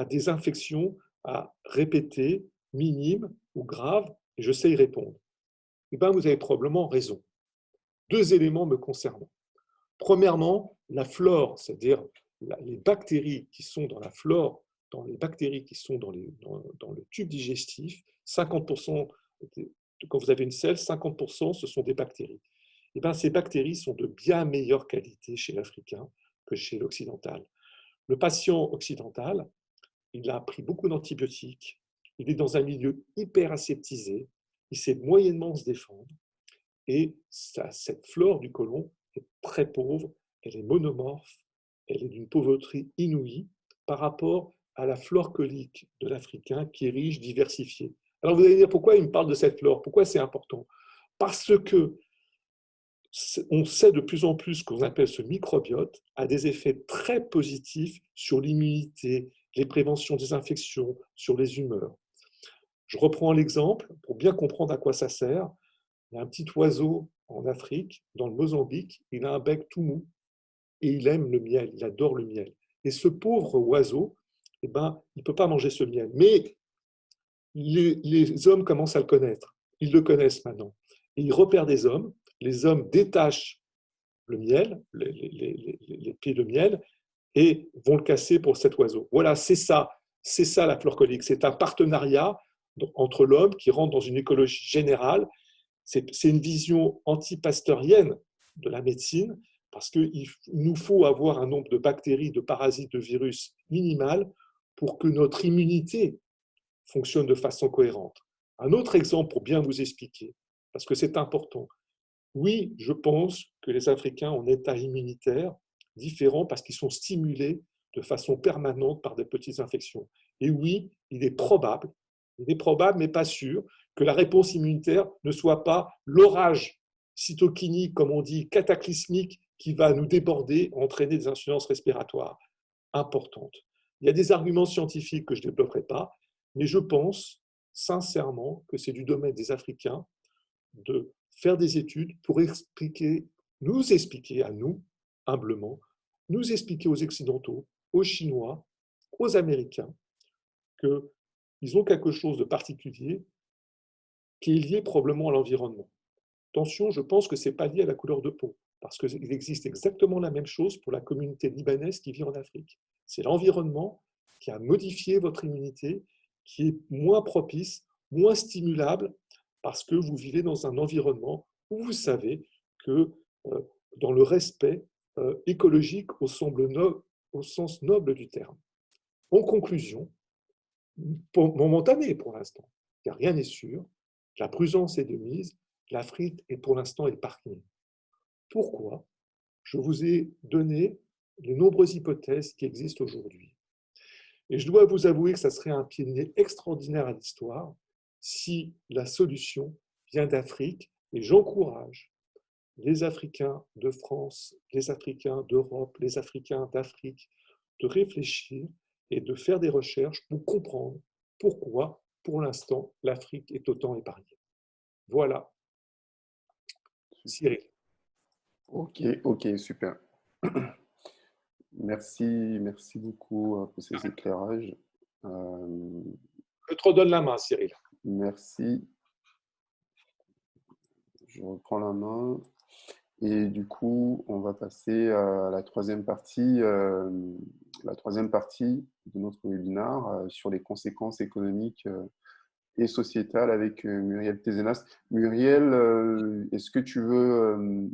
des infections à répéter, minimes ou graves, et je sais y répondre. Eh bien, vous avez probablement raison. Deux éléments me concernant. Premièrement, la flore, c'est-à-dire les bactéries qui sont dans la flore, dans les bactéries qui sont dans le tube digestif, 50%, quand vous avez une selle, 50% ce sont des bactéries. Eh bien, ces bactéries sont de bien meilleure qualité chez l'Africain que chez l'Occidental. Le patient occidental, il a pris beaucoup d'antibiotiques, il est dans un milieu hyper aseptisé, il sait moyennement se défendre, et cette flore du côlon est très pauvre, elle est monomorphe, elle est d'une pauvreté inouïe par rapport à la flore colique de l'Africain qui est riche, diversifiée. Alors vous allez dire, pourquoi il me parle de cette flore? Pourquoi c'est important? Parce que on sait de plus en plus ce qu'on appelle ce microbiote a des effets très positifs sur l'immunité, les préventions des infections, sur les humeurs. Je reprends l'exemple pour bien comprendre à quoi ça sert. Il y a un petit oiseau en Afrique, dans le Mozambique, il a un bec tout mou et il aime le miel, il adore le miel. Et ce pauvre oiseau, eh ben, il ne peut pas manger ce miel. Mais les hommes commencent à le connaître. Ils le connaissent maintenant. Et ils repèrent des hommes. Les hommes détachent le miel, les pieds de miel, et vont le casser pour cet oiseau. Voilà, c'est ça la flore colique. C'est un partenariat entre l'homme qui rentre dans une écologie générale. C'est une vision anti-pasteurienne de la médecine, parce qu'il nous faut avoir un nombre de bactéries, de parasites, de virus minimal pour que notre immunité fonctionne de façon cohérente. Un autre exemple pour bien vous expliquer, parce que c'est important. Oui, je pense que les Africains ont un état immunitaire différent parce qu'ils sont stimulés de façon permanente par des petites infections. Et oui, il est probable mais pas sûr, que la réponse immunitaire ne soit pas l'orage cytokinique, comme on dit, cataclysmique, qui va nous déborder, entraîner des insuffisances respiratoires importantes. Il y a des arguments scientifiques que je ne développerai pas, mais je pense sincèrement que c'est du domaine des Africains de faire des études pour nous expliquer à nous, humblement, nous expliquer aux Occidentaux, aux Chinois, aux Américains, qu'ils ont quelque chose de particulier qui est lié probablement à l'environnement. Attention, je pense que ce n'est pas lié à la couleur de peau, parce qu'il existe exactement la même chose pour la communauté libanaise qui vit en Afrique. C'est l'environnement qui a modifié votre immunité, qui est moins propice, moins stimulable, parce que vous vivez dans un environnement où vous savez que dans le respect écologique au sens noble du terme. En conclusion, momentanée pour l'instant, car rien n'est sûr, la prudence est de mise, l'Afrique est pour l'instant épargnée. Pourquoi? Je vous ai donné les nombreuses hypothèses qui existent aujourd'hui. Et je dois vous avouer que ça serait un pied de nez extraordinaire à l'histoire si la solution vient d'Afrique. Et j'encourage les Africains de France, les Africains d'Europe, les Africains d'Afrique de réfléchir et de faire des recherches pour comprendre pourquoi, pour l'instant, l'Afrique est autant épargnée. Voilà. Cyril. Ok, ok, super. Merci beaucoup pour ces éclairages. Euh, Je te redonne la main, Cyril. Merci. Je reprends la main. Et du coup, on va passer à la troisième partie de notre webinaire sur les conséquences économiques et sociétales avec Muriel Tézenas. Muriel, est-ce que tu veux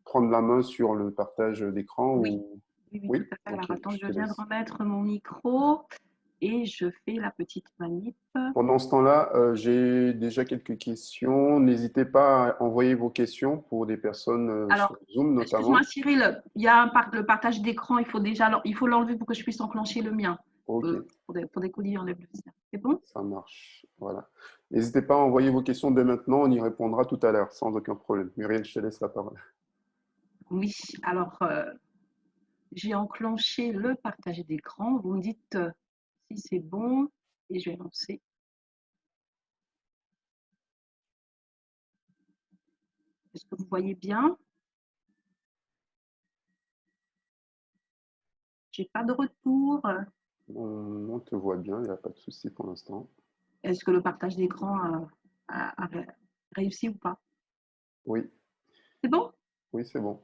prendre la main sur le partage d'écran Oui, ou... oui, oui, tout Oui, à fait. Alors, ok, attends, je je te viens de laisse. remettre mon micro et je fais la petite manip. Pendant ce temps-là, j'ai déjà quelques questions. N'hésitez pas à envoyer vos questions pour des personnes sur Alors, Zoom excuse-moi, notamment. Cyril, il y a le partage d'écran, il faut l'enlever pour que je puisse enclencher le mien. Ok, Pour des colis, enlève le sien. C'est bon? ça marche. Voilà. N'hésitez pas à envoyer vos questions dès maintenant. On y répondra tout à l'heure, sans aucun problème. Muriel, je te laisse la parole. Oui, alors, j'ai enclenché le partage d'écran. Vous me dites si c'est bon et je vais lancer. Est-ce que vous voyez bien? J'ai pas de retour. On te voit bien, il n'y a pas de souci pour l'instant. Est-ce que le partage d'écran a réussi ou pas? Oui, C'est bon? oui, c'est bon.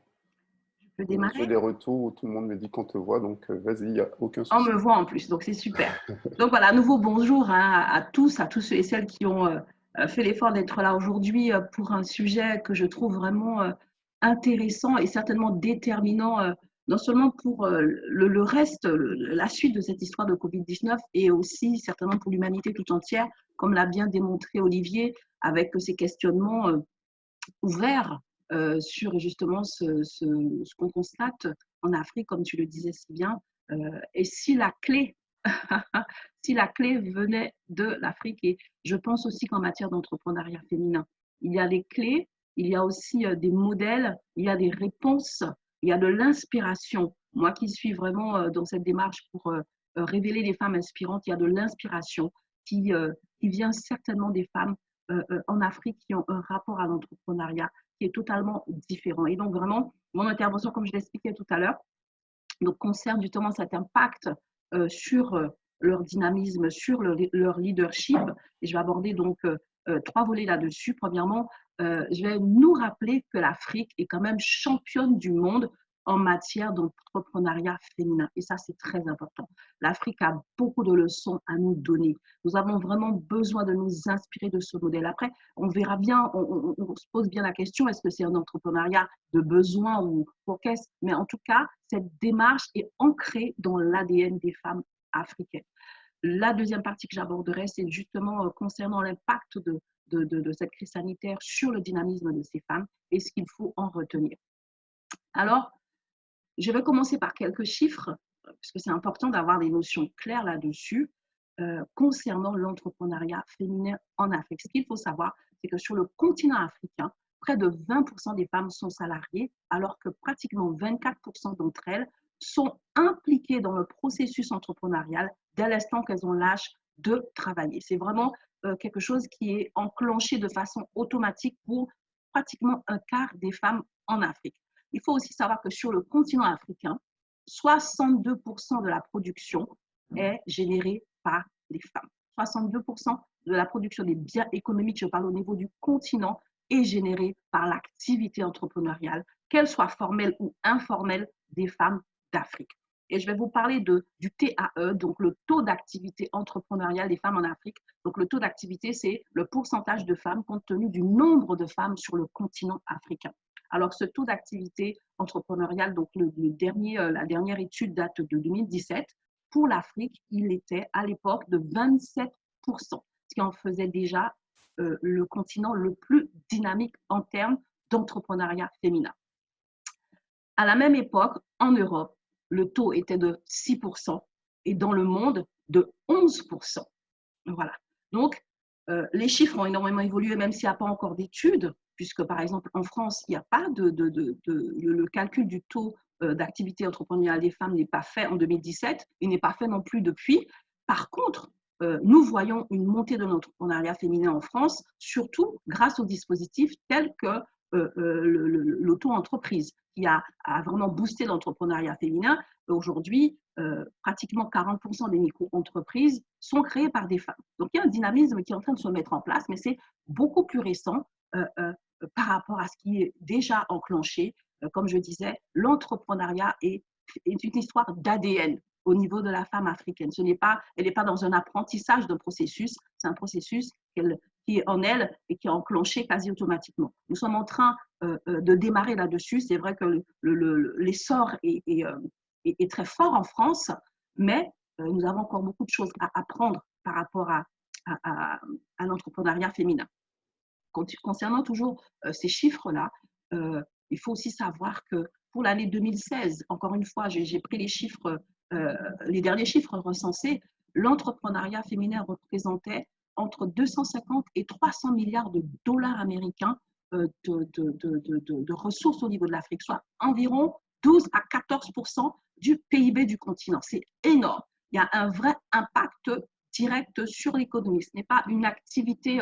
Je peux J'ai démarrer? des retours où tout le monde me dit qu'on te voit, donc vas-y, il n'y a aucun On souci. me voit en plus, donc c'est super. Donc voilà, à nouveau bonjour hein, à tous ceux et celles qui ont fait l'effort d'être là aujourd'hui pour un sujet que je trouve vraiment intéressant et certainement déterminant, non seulement pour le reste, la suite de cette histoire de Covid-19 et aussi certainement pour l'humanité tout entière, comme l'a bien démontré Olivier, avec ces questionnements ouvert sur justement ce qu'on constate en Afrique, comme tu le disais si bien. Et si la clé, si la clé venait de l'Afrique, et je pense aussi qu'en matière d'entrepreneuriat féminin, il y a des clés, il y a aussi des modèles, il y a des réponses, il y a de l'inspiration. Moi qui suis vraiment dans cette démarche pour révéler les femmes inspirantes, il y a de l'inspiration qui vient certainement des femmes en Afrique qui ont un rapport à l'entrepreneuriat qui est totalement différent. Et donc, vraiment, mon intervention, comme je l'expliquais tout à l'heure, donc, concerne justement cet impact sur leur dynamisme, sur leur leadership. Et je vais aborder donc trois volets là-dessus. Premièrement, je vais nous rappeler que l'Afrique est quand même championne du monde en matière d'entrepreneuriat féminin. Et ça, c'est très important. L'Afrique a beaucoup de leçons à nous donner. Nous avons vraiment besoin de nous inspirer de ce modèle. Après, on verra bien, on se pose bien la question, est-ce que c'est un entrepreneuriat de besoin ou pour qu'est-ce? Mais en tout cas, cette démarche est ancrée dans l'ADN des femmes africaines. La deuxième partie que j'aborderai, c'est justement concernant l'impact de cette crise sanitaire sur le dynamisme de ces femmes et ce qu'il faut en retenir. Alors, je vais commencer par quelques chiffres, parce que c'est important d'avoir des notions claires là-dessus, concernant l'entrepreneuriat féminin en Afrique. Ce qu'il faut savoir, c'est que sur le continent africain, près de 20% des femmes sont salariées, alors que pratiquement 24% d'entre elles sont impliquées dans le processus entrepreneurial dès l'instant qu'elles ont l'âge de travailler. C'est vraiment quelque chose qui est enclenché de façon automatique pour pratiquement un quart des femmes en Afrique. Il faut aussi savoir que sur le continent africain, 62% de la production est générée par les femmes. 62% de la production des biens économiques, je parle au niveau du continent, est générée par l'activité entrepreneuriale, qu'elle soit formelle ou informelle, des femmes d'Afrique. Et je vais vous parler du TAE, donc le taux d'activité entrepreneuriale des femmes en Afrique. Donc le taux d'activité, c'est le pourcentage de femmes compte tenu du nombre de femmes sur le continent africain. Alors, ce taux d'activité entrepreneuriale, donc la dernière étude date de 2017. Pour l'Afrique, il était à l'époque de 27%, ce qui en faisait déjà le continent le plus dynamique en termes d'entrepreneuriat féminin. À la même époque, en Europe, le taux était de 6% et dans le monde de 11%. Voilà. Donc, les chiffres ont énormément évolué, même s'il n'y a pas encore d'études, puisque par exemple en France, il n'y a pas le calcul du taux d'activité entrepreneuriale des femmes n'est pas fait en 2017, il n'est pas fait non plus depuis. Par contre, nous voyons une montée de l'entrepreneuriat féminin en France, surtout grâce aux dispositifs tels que l'auto-entreprise, qui a vraiment boosté l'entrepreneuriat féminin. Aujourd'hui, pratiquement 40% des micro-entreprises sont créées par des femmes. Donc, il y a un dynamisme qui est en train de se mettre en place, mais c'est beaucoup plus récent par rapport à ce qui est déjà enclenché. Comme je disais, l'entrepreneuriat est une histoire d'ADN au niveau de la femme africaine. Elle n'est pas dans un apprentissage d'un processus, c'est un processus qui est en elle et qui est enclenché quasi automatiquement. Nous sommes en train de démarrer là-dessus. C'est vrai que l'essor est très fort en France, mais nous avons encore beaucoup de choses à apprendre par rapport à l'entrepreneuriat féminin. Concernant toujours ces chiffres-là, il faut aussi savoir que pour l'année 2016, encore une fois, j'ai pris les derniers chiffres recensés, l'entrepreneuriat féminin représentait entre 250 et 300 milliards de dollars américains de ressources au niveau de l'Afrique, soit environ 12 à 14% du PIB du continent. C'est énorme. Il y a un vrai impact direct sur l'économie. Ce n'est pas une activité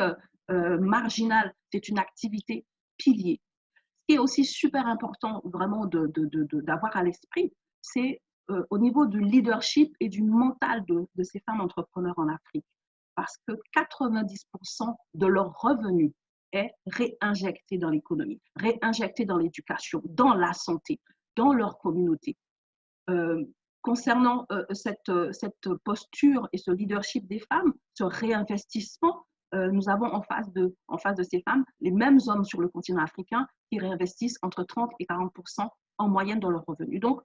marginale, c'est une activité pilier. Ce qui est aussi super important vraiment d'avoir à l'esprit, c'est au niveau du leadership et du mental de ces femmes entrepreneurs en Afrique. Parce que 90% de leurs revenus est réinjecté dans l'économie, réinjecté dans l'éducation, dans la santé, dans leur communauté. Concernant cette posture et ce leadership des femmes, ce réinvestissement, nous avons en face de ces femmes les mêmes hommes sur le continent africain qui réinvestissent entre 30 et 40% en moyenne dans leurs revenus. Donc,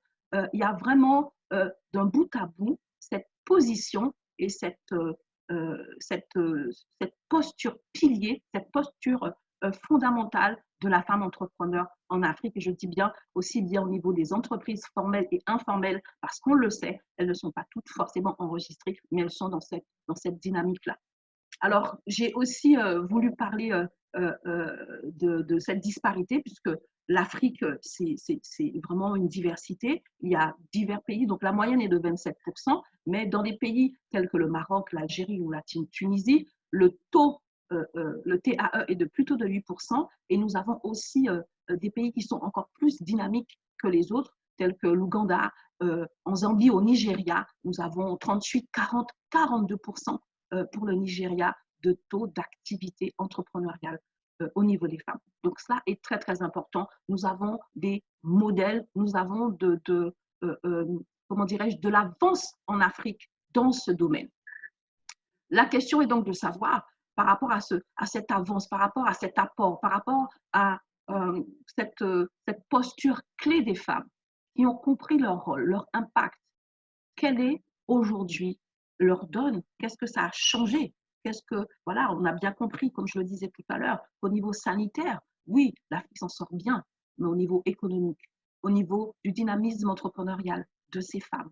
il y a vraiment d'un bout à bout cette position et cette posture pilier, cette posture fondamentale de la femme entrepreneur en Afrique. Et je dis bien aussi bien au niveau des entreprises formelles et informelles, parce qu'on le sait, elles ne sont pas toutes forcément enregistrées, mais elles sont dans cette dynamique-là. Alors, j'ai aussi voulu parler de cette disparité, puisque l'Afrique, c'est vraiment une diversité. Il y a divers pays, donc la moyenne est de 27%, mais dans des pays tels que le Maroc, l'Algérie ou la Tunisie, le TAE est de plutôt de 8%, et nous avons aussi des pays qui sont encore plus dynamiques que les autres, tels que l'Ouganda, en Zambie, au Nigeria, nous avons 38, 40, 42% pour le Nigeria de taux d'activité entrepreneuriale au niveau des femmes. Donc, ça est très, très important. Nous avons des modèles, nous avons comment dirais-je, de l'avance en Afrique dans ce domaine. La question est donc de savoir, par rapport à cette avance, par rapport à cet apport, par rapport à cette posture clé des femmes qui ont compris leur rôle, leur impact, quelle est aujourd'hui leur donne, qu'est-ce que ça a changé, voilà, on a bien compris, comme je le disais tout à l'heure, qu'au niveau sanitaire, oui, l'Afrique s'en sort bien, mais au niveau économique, au niveau du dynamisme entrepreneurial de ces femmes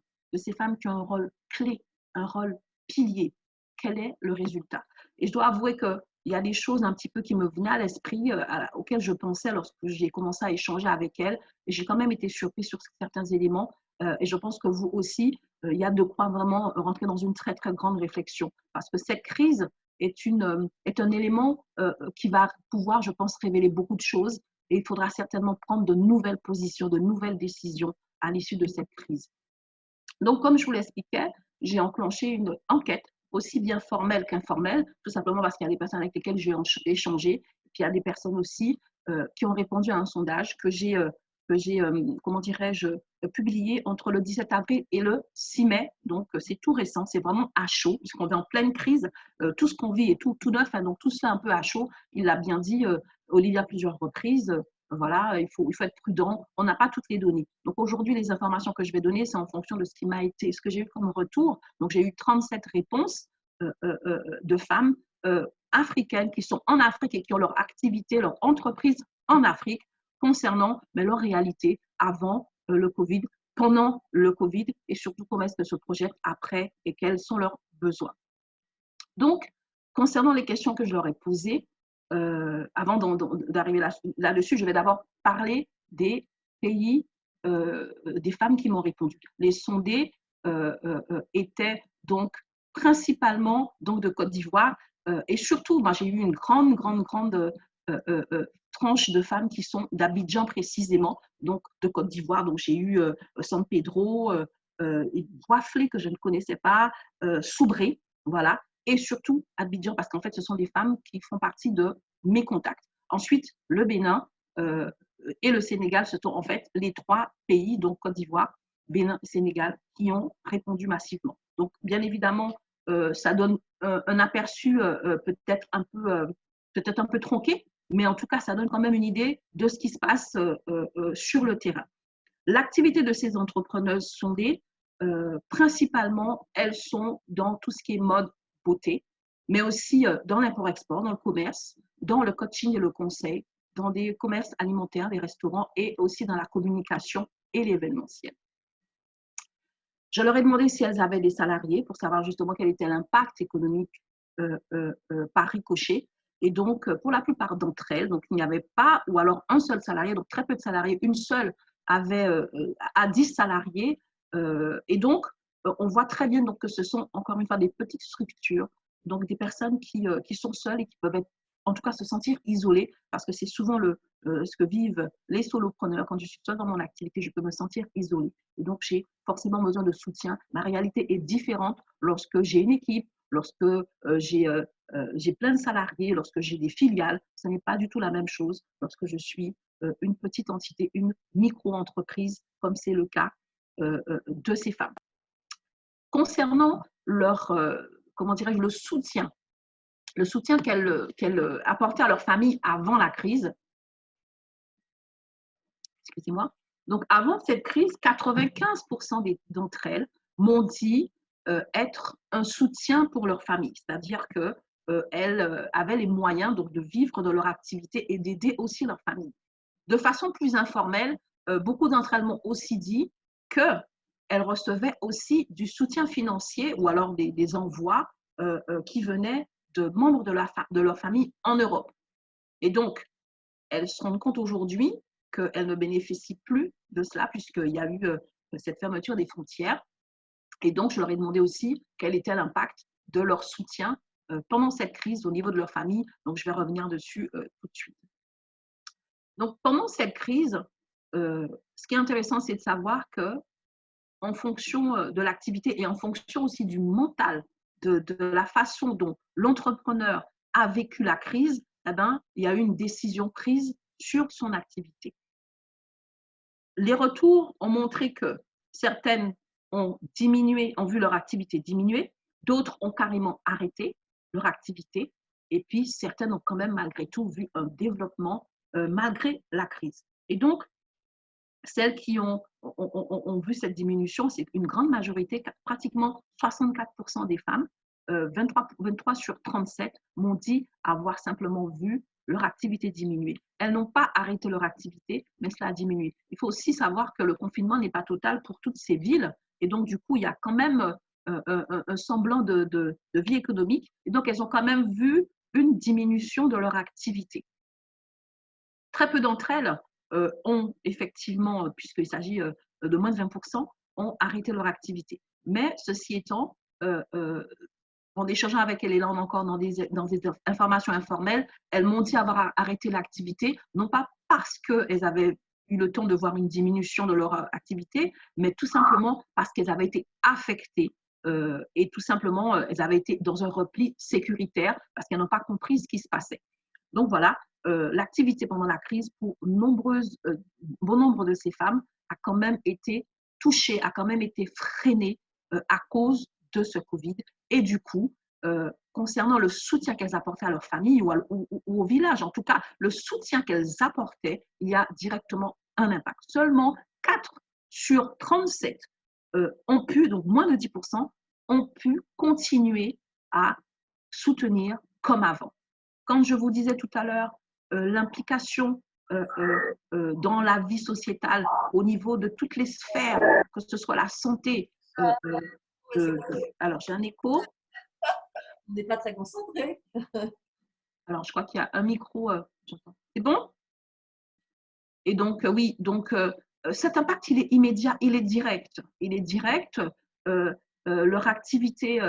qui ont un rôle clé, un rôle pilier, quel est le résultat? Et je dois avouer qu'il y a des choses un petit peu qui me venaient à l'esprit, auxquelles je pensais lorsque j'ai commencé à échanger avec elles, et j'ai quand même été surprise sur certains éléments, et je pense que vous aussi, il y a de quoi vraiment rentrer dans une très, très grande réflexion. Parce que cette crise est un élément qui va pouvoir, je pense, révéler beaucoup de choses. Et il faudra certainement prendre de nouvelles positions, de nouvelles décisions à l'issue de cette crise. Donc, comme je vous l'expliquais, j'ai enclenché une enquête, aussi bien formelle qu'informelle, tout simplement parce qu'il y a des personnes avec lesquelles j'ai échangé. Et puis, il y a des personnes aussi qui ont répondu à un sondage que j'ai comment dirais-je, publié entre le 17 avril et le 6 mai. Donc, c'est tout récent, c'est vraiment à chaud, puisqu'on est en pleine crise. Tout ce qu'on vit est tout neuf, hein, donc tout ça un peu à chaud. Il l'a bien dit, Olivier, à plusieurs reprises. Voilà, il faut être prudent. On n'a pas toutes les données. Donc, aujourd'hui, les informations que je vais donner, c'est en fonction de ce que j'ai eu comme retour. Donc, j'ai eu 37 réponses de femmes africaines qui sont en Afrique et qui ont leur activité, leur entreprise en Afrique, concernant leur réalité avant le Covid, pendant le Covid et surtout comment est-ce qu'elles se projettent après et quels sont leurs besoins. Donc, concernant les questions que je leur ai posées, avant d'arriver là-dessus, je vais d'abord parler des pays, des femmes qui m'ont répondu. Les sondés étaient donc principalement donc, de Côte d'Ivoire et surtout, j'ai eu une grande tranche de femmes qui sont d'Abidjan précisément, donc de Côte d'Ivoire. Donc j'ai eu San Pedro, Boisflé que je ne connaissais pas, Soubré, voilà, et surtout Abidjan parce qu'en fait ce sont des femmes qui font partie de mes contacts. Ensuite, le Bénin et le Sénégal, ce sont en fait les 3 pays, donc Côte d'Ivoire, Bénin et Sénégal, qui ont répondu massivement. Donc bien évidemment, ça donne un aperçu peut-être un peu tronqué, mais en tout cas, ça donne quand même une idée de ce qui se passe sur le terrain. L'activité de ces entrepreneuses sondées, principalement, elles sont dans tout ce qui est mode, beauté, mais aussi dans l'import-export, dans le commerce, dans le coaching et le conseil, dans des commerces alimentaires, des restaurants et aussi dans la communication et l'événementiel. Je leur ai demandé si elles avaient des salariés pour savoir justement quel était l'impact économique par ricochet. Et donc, pour la plupart d'entre elles, donc il n'y avait pas, ou alors un seul salarié, donc très peu de salariés, une seule avait à 10 salariés. Et donc, on voit très bien donc, que ce sont encore une fois des petites structures, donc des personnes qui sont seules et qui peuvent être, en tout cas se sentir isolées, parce que c'est souvent ce que vivent les solopreneurs. Quand je suis seule dans mon activité, je peux me sentir isolée. Et donc, j'ai forcément besoin de soutien. Ma réalité est différente lorsque j'ai une équipe, lorsque j'ai plein de salariés, lorsque j'ai des filiales. Ce n'est pas du tout la même chose lorsque je suis une petite entité, une micro-entreprise, comme c'est le cas de ces femmes. Concernant leur, comment dirais-je, le soutien qu'elles apportaient à leur famille avant la crise, excusez-moi. Donc, avant cette crise, 95% d'entre elles m'ont dit être un soutien pour leur famille, c'est-à-dire qu'elles avaient les moyens donc, de vivre de leur activité et d'aider aussi leur famille. De façon plus informelle, beaucoup d'entre elles m'ont aussi dit qu'elles recevaient aussi du soutien financier ou alors des envois qui venaient de membres de leur famille en Europe. Et donc, elles se rendent compte aujourd'hui qu'elles ne bénéficient plus de cela puisqu'il y a eu cette fermeture des frontières. Et donc, je leur ai demandé aussi quel était l'impact de leur soutien pendant cette crise au niveau de leur famille. Donc, je vais revenir dessus tout de suite. Donc, pendant cette crise, ce qui est intéressant, c'est de savoir qu'en fonction de l'activité et en fonction aussi du mental, de la façon dont l'entrepreneur a vécu la crise, eh ben, il y a eu une décision prise sur son activité. Les retours ont montré que certaines ont diminué, ont vu leur activité diminuer, d'autres ont carrément arrêté leur activité, et puis certaines ont quand même malgré tout vu un développement malgré la crise. Et donc, celles qui ont vu cette diminution, c'est une grande majorité, pratiquement 64% des femmes, 23 sur 37 m'ont dit avoir simplement vu leur activité diminuer. Elles n'ont pas arrêté leur activité, mais cela a diminué. Il faut aussi savoir que le confinement n'est pas total pour toutes ces villes, et donc du coup, il y a quand même un semblant de vie économique, et donc elles ont quand même vu une diminution de leur activité. Très peu d'entre elles ont effectivement, puisqu'il s'agit de moins de 20%, ont arrêté leur activité. Mais ceci étant, en échangeant avec elles, et là on est encore dans des informations informelles, elles m'ont dit avoir arrêté l'activité, non pas parce qu'elles avaient eu le temps de voir une diminution de leur activité, mais tout simplement parce qu'elles avaient été affectées et tout simplement, elles avaient été dans un repli sécuritaire parce qu'elles n'ont pas compris ce qui se passait. Donc voilà, l'activité pendant la crise pour bon nombre de ces femmes a quand même été touchée, a quand même été freinée à cause de ce Covid. Et du coup, concernant le soutien qu'elles apportaient à leur famille ou au village, en tout cas, le soutien qu'elles apportaient, il y a directement un impact. Seulement 4 sur 37 ont pu, donc moins de 10%, ont pu continuer à soutenir comme avant. Quand je vous disais tout à l'heure, l'implication dans la vie sociétale au niveau de toutes les sphères, que ce soit la santé. Alors, j'ai un écho. On n'est pas très concentré. Alors, je crois qu'il y a un micro. C'est bon? Et donc, oui, donc cet impact, il est immédiat, il est direct. Il est direct. Leur activité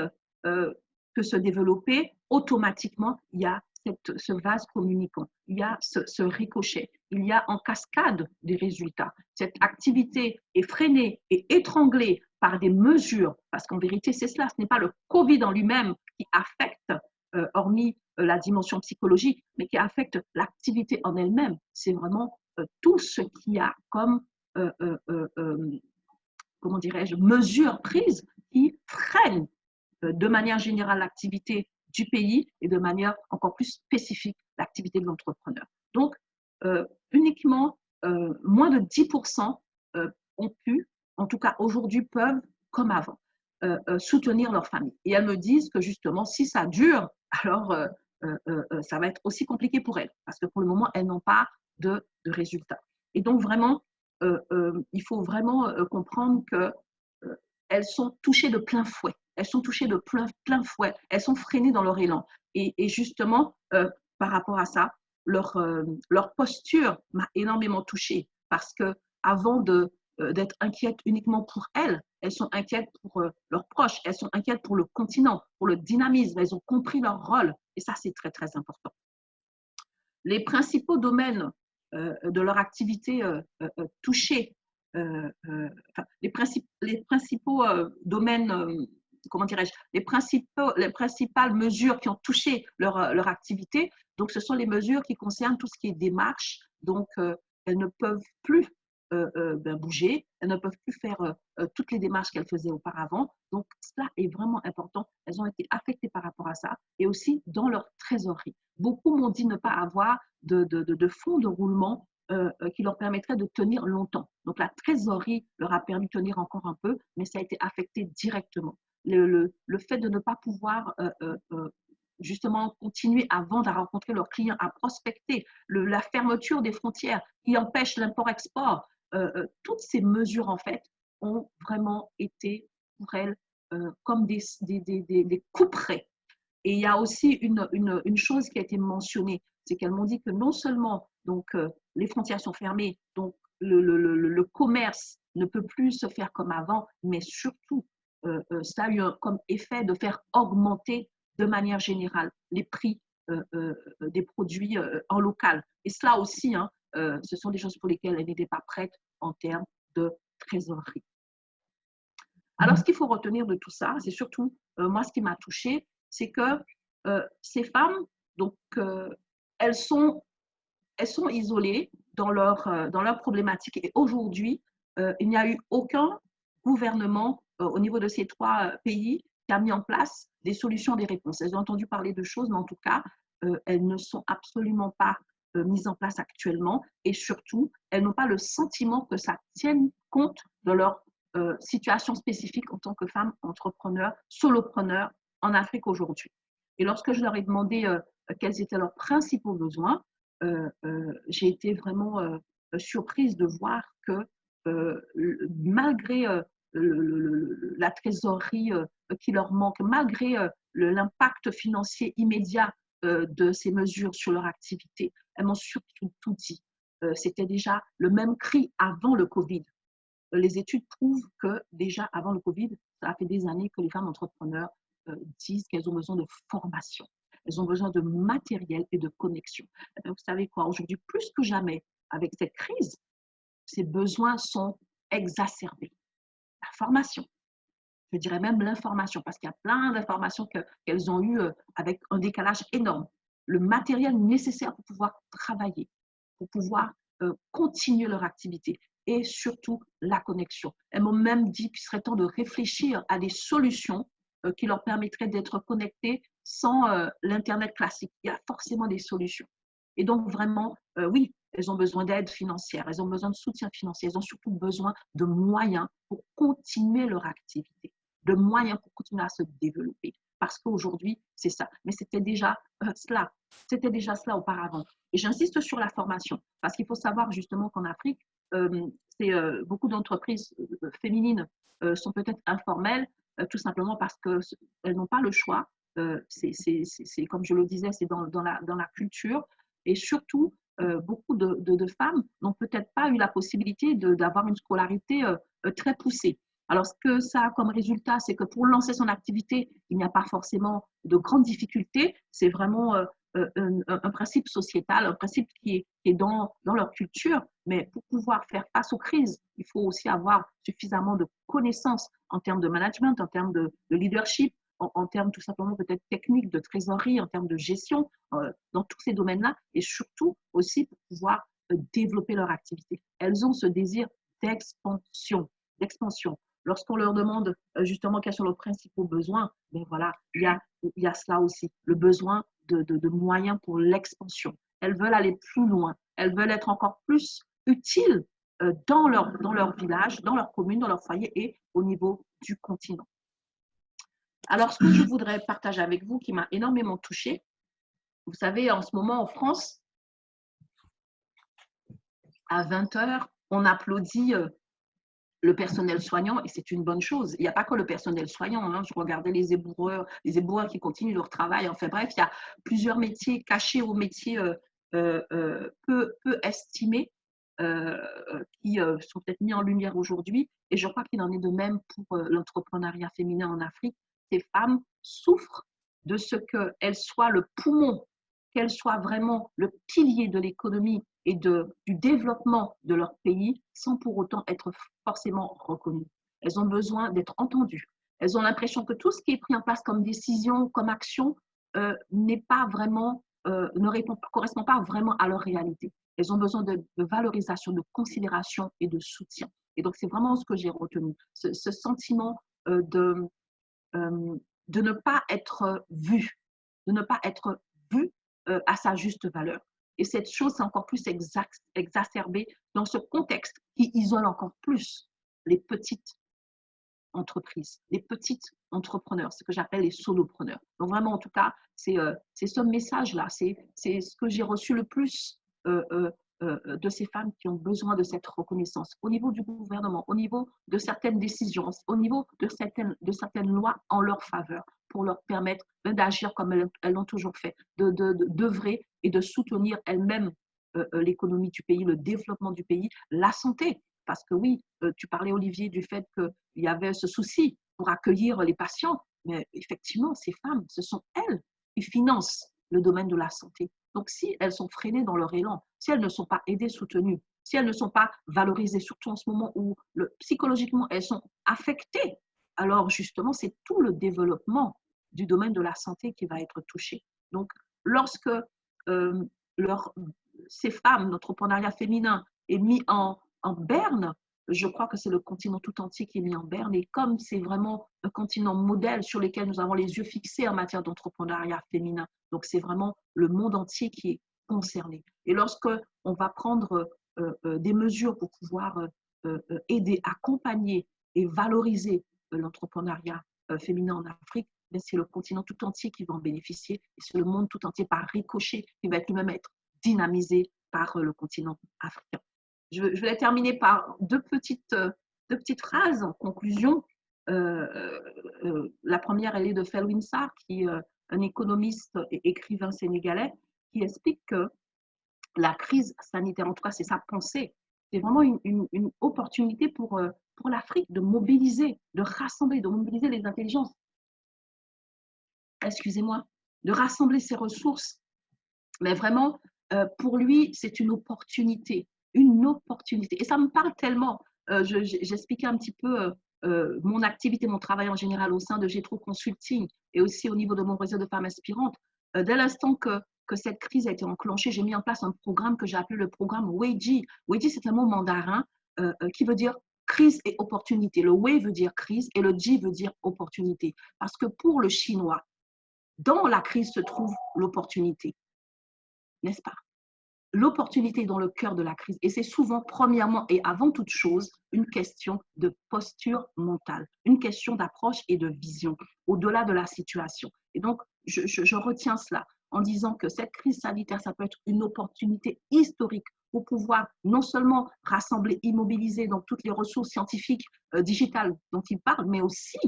peut se développer automatiquement. Il y a ce vase communicant, il y a ce ricochet, il y a en cascade des résultats. Cette activité est freinée et étranglée par des mesures, parce qu'en vérité, c'est cela, ce n'est pas le Covid en lui-même qui affecte, hormis la dimension psychologique, mais qui affecte l'activité en elle-même. C'est vraiment tout ce qu'il y a comme, comment dirais-je, mesures prises qui freinent de manière générale l'activité du pays et de manière encore plus spécifique l'activité de l'entrepreneur. Donc, uniquement moins de 10% ont pu, en tout cas aujourd'hui, peuvent, comme avant, soutenir leur famille. Et elles me disent que justement, si ça dure, alors ça va être aussi compliqué pour elles, parce que pour le moment, elles n'ont pas de résultats. Et donc, vraiment, il faut vraiment comprendre qu'elles sont touchées de plein fouet. Elles sont touchées de plein fouet. Elles sont freinées dans leur élan. Et justement, par rapport à ça, leur posture m'a énormément touchée parce que avant d'être inquiètes uniquement pour elles sont inquiètes pour leurs proches, elles sont inquiètes pour le continent, pour le dynamisme. Elles ont compris leur rôle et ça, c'est très, très important. Les principaux domaines de leur activité touchés, les principaux domaines, comment dirais-je, les principales mesures qui ont touché leur activité, donc ce sont les mesures qui concernent tout ce qui est démarche, donc elles ne peuvent plus bouger, elles ne peuvent plus faire toutes les démarches qu'elles faisaient auparavant, donc cela est vraiment important, elles ont été affectées par rapport à ça, et aussi dans leur trésorerie. Beaucoup m'ont dit ne pas avoir de fonds de roulement qui leur permettrait de tenir longtemps. Donc la trésorerie leur a permis de tenir encore un peu, mais ça a été affecté directement. Le fait de ne pas pouvoir justement continuer à vendre, à rencontrer leurs clients, à prospecter, la fermeture des frontières qui empêche l'import-export, toutes ces mesures en fait ont vraiment été pour elles comme des couperets. Et il y a aussi une chose qui a été mentionnée, c'est qu'elles m'ont dit que non seulement donc, les frontières sont fermées, donc le commerce ne peut plus se faire comme avant, mais surtout, ça a eu comme effet de faire augmenter de manière générale les prix des produits en local. Et cela aussi, hein, ce sont des choses pour lesquelles elles n'étaient pas prêtes en termes de trésorerie. Alors, ce qu'il faut retenir de tout ça, c'est surtout, moi, ce qui m'a touchée, c'est que ces femmes, donc, elles sont isolées dans leur problématique. Et aujourd'hui, il n'y a eu aucun gouvernement au niveau de ces 3 pays qui a mis en place des solutions, des réponses. Elles ont entendu parler de choses, mais en tout cas, elles ne sont absolument pas mises en place actuellement. Et surtout, elles n'ont pas le sentiment que ça tienne compte de leur situation spécifique en tant que femmes entrepreneurs, solopreneurs en Afrique aujourd'hui. Et lorsque je leur ai demandé quels étaient leurs principaux besoins, j'ai été vraiment surprise de voir que malgré la trésorerie qui leur manque, malgré l'impact financier immédiat de ces mesures sur leur activité, elles m'ont surtout tout dit. C'était déjà le même cri avant le Covid. Les études prouvent que déjà avant le Covid, ça a fait des années que les femmes entrepreneurs disent qu'elles ont besoin de formation. Elles ont besoin de matériel et de connexion. Vous savez quoi, aujourd'hui, plus que jamais, avec cette crise, ces besoins sont exacerbés. La formation, je dirais même l'information, parce qu'il y a plein d'informations qu'elles ont eues avec un décalage énorme. Le matériel nécessaire pour pouvoir travailler, pour pouvoir continuer leur activité et surtout la connexion. Elles m'ont même dit qu'il serait temps de réfléchir à des solutions qui leur permettraient d'être connectées sans l'Internet classique. Il y a forcément des solutions. Et donc, vraiment, oui, elles ont besoin d'aide financière, elles ont besoin de soutien financier, elles ont surtout besoin de moyens pour continuer leur activité, de moyens pour continuer à se développer. Parce qu'aujourd'hui, c'est ça. Mais c'était déjà cela. C'était déjà cela auparavant. Et j'insiste sur la formation, parce qu'il faut savoir justement qu'en Afrique, beaucoup d'entreprises féminines sont peut-être informelles, tout simplement parce qu'elles n'ont pas le choix. C'est comme je le disais, c'est dans la culture. Et surtout, beaucoup de femmes n'ont peut-être pas eu la possibilité d'avoir une scolarité très poussée. Alors, ce que ça a comme résultat, c'est que pour lancer son activité, il n'y a pas forcément de grandes difficultés. C'est vraiment un principe sociétal, un principe qui est dans leur culture, mais pour pouvoir faire face aux crises, il faut aussi avoir suffisamment de connaissances en termes de management, en termes de leadership, en termes tout simplement peut-être techniques, de trésorerie, en termes de gestion, dans tous ces domaines-là, et surtout aussi pour pouvoir développer leur activité. Elles ont ce désir d'expansion, d'expansion. Lorsqu'on leur demande justement quels sont leurs principaux besoins, ben voilà, il y a cela aussi, le besoin de moyens pour l'expansion. Elles veulent aller plus loin, elles veulent être encore plus utiles dans leur village, dans leur commune, dans leur foyer et au niveau du continent. Alors, ce que je voudrais partager avec vous, qui m'a énormément touchée, vous savez, en ce moment en France, à 20h, on applaudit le personnel soignant et c'est une bonne chose. Il n'y a pas que le personnel soignant. Hein. Je regardais les éboueurs qui continuent leur travail. Enfin bref, il y a plusieurs métiers cachés aux métiers peu estimés qui sont peut-être mis en lumière aujourd'hui. Et je crois qu'il en est de même pour l'entrepreneuriat féminin en Afrique. Ces femmes souffrent de ce qu'elles soient le poumon, qu'elles soient vraiment le pilier de l'économie et du développement de leur pays sans pour autant être forcément reconnues. Elles ont besoin d'être entendues. Elles ont l'impression que tout ce qui est pris en place comme décision, comme action, n'est pas vraiment, correspond pas vraiment à leur réalité. Elles ont besoin de valorisation, de considération et de soutien. Et donc, c'est vraiment ce que j'ai retenu, ce sentiment de ne pas être vu, de ne pas être vu à sa juste valeur. Et cette chose est encore plus exacerbée dans ce contexte qui isole encore plus les petites entreprises, les petites entrepreneurs, ce que j'appelle les solopreneurs. Donc vraiment, en tout cas, c'est ce message-là, c'est ce que j'ai reçu le plus de ces femmes qui ont besoin de cette reconnaissance au niveau du gouvernement, au niveau de certaines décisions, au niveau de certaines lois en leur faveur, pour leur permettre d'agir comme elles l'ont toujours fait, d'œuvrer et de soutenir elles-mêmes l'économie du pays, le développement du pays, la santé. Parce que oui, tu parlais, Olivier, du fait qu'il y avait ce souci pour accueillir les patients, mais effectivement, ces femmes, ce sont elles qui financent le domaine de la santé. Donc, si elles sont freinées dans leur élan, si elles ne sont pas aidées, soutenues, si elles ne sont pas valorisées, surtout en ce moment où psychologiquement elles sont affectées, alors justement, c'est tout le développement du domaine de la santé qui va être touché. Donc, lorsque ces femmes, l'entrepreneuriat féminin est mis en berne, je crois que c'est le continent tout entier qui est mis en berne. Et comme c'est vraiment un continent modèle sur lequel nous avons les yeux fixés en matière d'entrepreneuriat féminin, donc c'est vraiment le monde entier qui est concerné. Et lorsque on va prendre des mesures pour pouvoir aider, accompagner et valoriser l'entrepreneuriat féminin en Afrique, c'est le continent tout entier qui va en bénéficier et c'est le monde tout entier par ricochet qui va lui-même être dynamisé par le continent africain. Je vais terminer par deux petites phrases en conclusion. La première, elle est de Felwine Sarr, qui est un économiste et écrivain sénégalais, qui explique que la crise sanitaire, en tout cas c'est sa pensée, c'est vraiment une opportunité pour l'Afrique de mobiliser, de rassembler, de mobiliser les intelligences, excusez-moi, de rassembler ses ressources. Mais vraiment, pour lui, c'est une opportunité. Et ça me parle tellement. J'expliquais un petit peu mon activité, mon travail en général au sein de Getro Consulting et aussi au niveau de mon réseau de femmes inspirantes. Dès l'instant que cette crise a été enclenchée, j'ai mis en place un programme que j'ai appelé le programme Weiji. Weiji, c'est un mot mandarin qui veut dire crise et opportunité. Le Wei veut dire crise et le Ji veut dire opportunité. Parce que pour le chinois, dans la crise se trouve l'opportunité, n'est-ce pas? L'opportunité est dans le cœur de la crise. Et c'est souvent, premièrement et avant toute chose, une question de posture mentale, une question d'approche et de vision, au-delà de la situation. Et donc, je retiens cela en disant que cette crise sanitaire, ça peut être une opportunité historique pour pouvoir non seulement rassembler, immobiliser donc toutes les ressources scientifiques, digitales dont il parle, mais aussi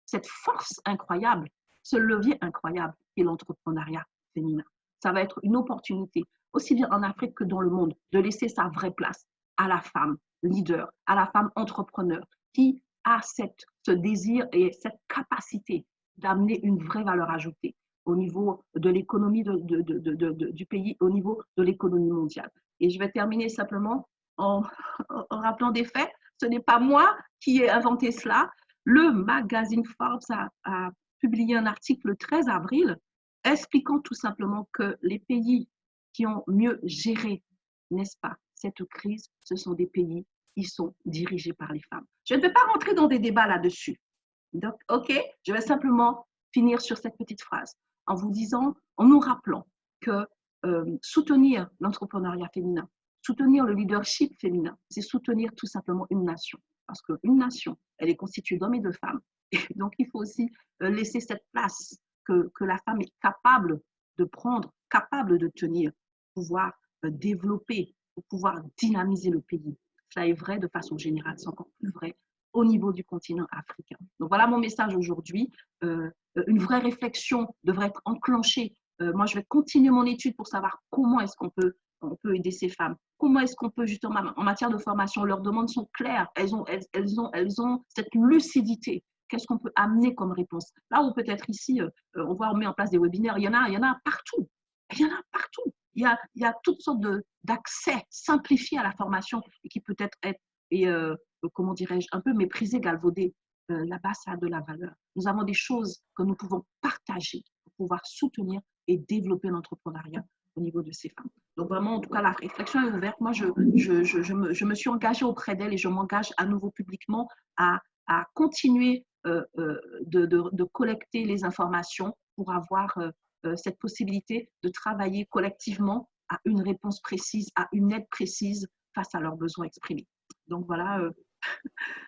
cette force incroyable, ce levier incroyable qui est l'entrepreneuriat féminin. Ça va être une opportunité, aussi bien en Afrique que dans le monde, de laisser sa vraie place à la femme leader, à la femme entrepreneur, qui a ce désir et cette capacité d'amener une vraie valeur ajoutée. au niveau de l'économie du pays, au niveau de l'économie mondiale. Et je vais terminer simplement en, en rappelant des faits. Ce n'est pas moi qui ai inventé cela. Le magazine Forbes a publié un article le 13 avril expliquant tout simplement que les pays qui ont mieux géré, n'est-ce pas, cette crise, ce sont des pays qui sont dirigés par les femmes. Je ne vais pas rentrer dans des débats là-dessus. Donc, OK, je vais simplement finir sur cette petite phrase en vous disant, en nous rappelant que soutenir l'entrepreneuriat féminin, soutenir le leadership féminin, c'est soutenir tout simplement une nation. Parce qu'une nation, elle est constituée d'hommes et de femmes. Et donc, il faut aussi laisser cette place que la femme est capable de prendre, capable de tenir, pour pouvoir développer, pour pouvoir dynamiser le pays. Ça est vrai de façon générale, c'est encore plus vrai au niveau du continent africain. Donc voilà mon message aujourd'hui. Une vraie réflexion devrait être enclenchée. Moi, je vais continuer mon étude pour savoir comment est-ce qu'on peut aider ces femmes. Comment est-ce qu'on peut justement, en matière de formation, leurs demandes sont claires. Elles ont cette lucidité. Qu'est-ce qu'on peut amener comme réponse? Là où peut-être ici, on met en place des webinaires, il y en a partout. Il y en a partout. Il y a toutes sortes d'accès simplifiés à la formation et qui peut-être comment dirais-je, un peu méprisé, galvaudé. Là-bas, ça a de la valeur. Nous avons des choses que nous pouvons partager pour pouvoir soutenir et développer l'entrepreneuriat au niveau de ces femmes. Donc vraiment, en tout cas, la réflexion est ouverte. Moi, je me suis engagée auprès d'elle et je m'engage à nouveau publiquement à continuer de collecter les informations pour avoir cette possibilité de travailler collectivement à une réponse précise, à une aide précise face à leurs besoins exprimés. Donc voilà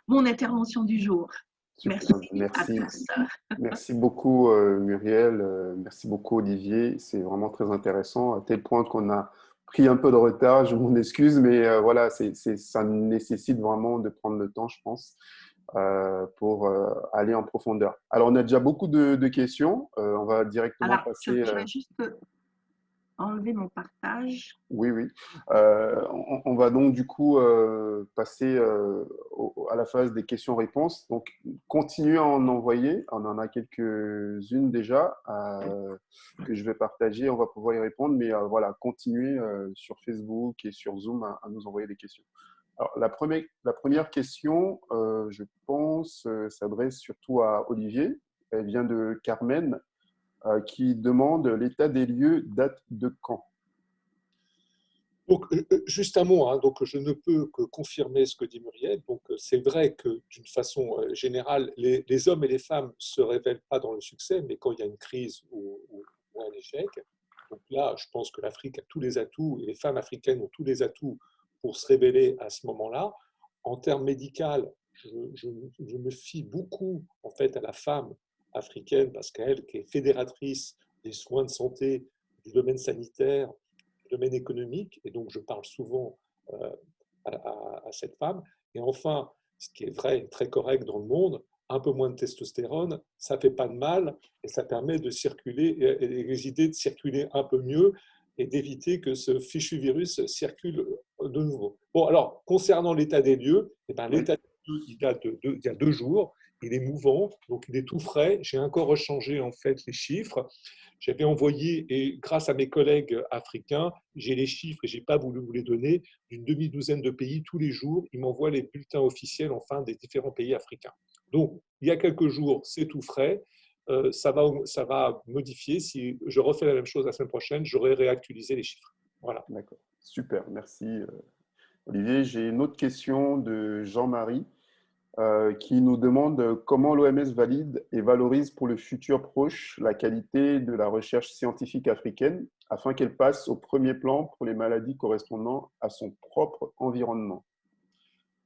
mon intervention du jour. Super, Merci à tous. Merci beaucoup Muriel, merci beaucoup Olivier, c'est vraiment très intéressant à tel point qu'on a pris un peu de retard, je m'en excuse, mais voilà, ça nécessite vraiment de prendre le temps, je pense, pour aller en profondeur. Alors on a déjà beaucoup de questions, on va directement passer… Je vais juste enlever mon partage. Oui, oui. On va donc du coup passer à la phase des questions-réponses. Donc, continuez à en envoyer. On en a quelques-unes déjà que je vais partager. On va pouvoir y répondre. Mais voilà, continuez sur Facebook et sur Zoom à nous envoyer des questions. Alors, la première question, je pense, s'adresse surtout à Olivier. Elle vient de Carmen qui demande l'état des lieux date de quand? Donc, juste un mot, hein, donc je ne peux que confirmer ce que dit Muriel. Donc, c'est vrai que d'une façon générale, les hommes et les femmes ne se révèlent pas dans le succès, mais quand il y a une crise ou un échec. Donc là, je pense que l'Afrique a tous les atouts, et les femmes africaines ont tous les atouts pour se révéler à ce moment-là. En termes médicaux, je me fie beaucoup en fait à la femme africaine, parce qu'elle, qui est fédératrice des soins de santé, du domaine sanitaire, domaine économique, et donc je parle souvent à cette femme. Et enfin, ce qui est vrai et très correct dans le monde, un peu moins de testostérone, ça ne fait pas de mal et ça permet de circuler, et les idées de circuler un peu mieux et d'éviter que ce fichu virus circule de nouveau. Bon, alors, concernant l'état des lieux, eh ben, l'état des lieux, il y a 2 jours, il est mouvant, donc il est tout frais. J'ai encore rechangé en fait les chiffres. J'avais envoyé, et grâce à mes collègues africains, j'ai les chiffres et je n'ai pas voulu vous les donner, d'une demi-douzaine de pays tous les jours. Ils m'envoient les bulletins officiels enfin, des différents pays africains. Donc, il y a quelques jours, c'est tout frais. Ça va modifier. Si je refais la même chose la semaine prochaine, j'aurai réactualisé les chiffres. Voilà. D'accord, super, merci Olivier. J'ai une autre question de Jean-Marie qui nous demande comment l'OMS valide et valorise pour le futur proche la qualité de la recherche scientifique africaine afin qu'elle passe au premier plan pour les maladies correspondant à son propre environnement.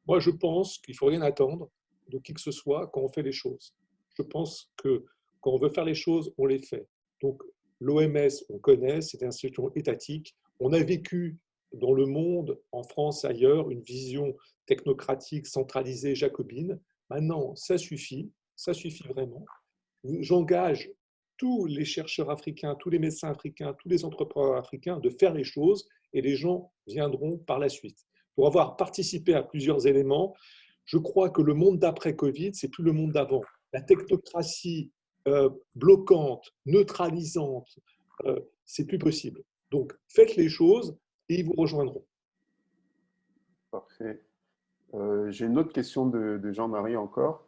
Moi, je pense qu'il ne faut rien attendre de qui que ce soit quand on fait les choses. Je pense que quand on veut faire les choses, on les fait. Donc, l'OMS, on connaît, c'est une institution étatique. On a vécu dans le monde, en France et ailleurs, une vision technocratique, centralisée, jacobine. Maintenant, ça suffit vraiment. J'engage tous les chercheurs africains, tous les médecins africains, tous les entrepreneurs africains de faire les choses et les gens viendront par la suite. Pour avoir participé à plusieurs éléments, je crois que le monde d'après Covid, c'est plus le monde d'avant. La technocratie bloquantes, neutralisantes. C'est plus possible. Donc, faites les choses et ils vous rejoindront. Parfait. J'ai une autre question de Jean-Marie encore.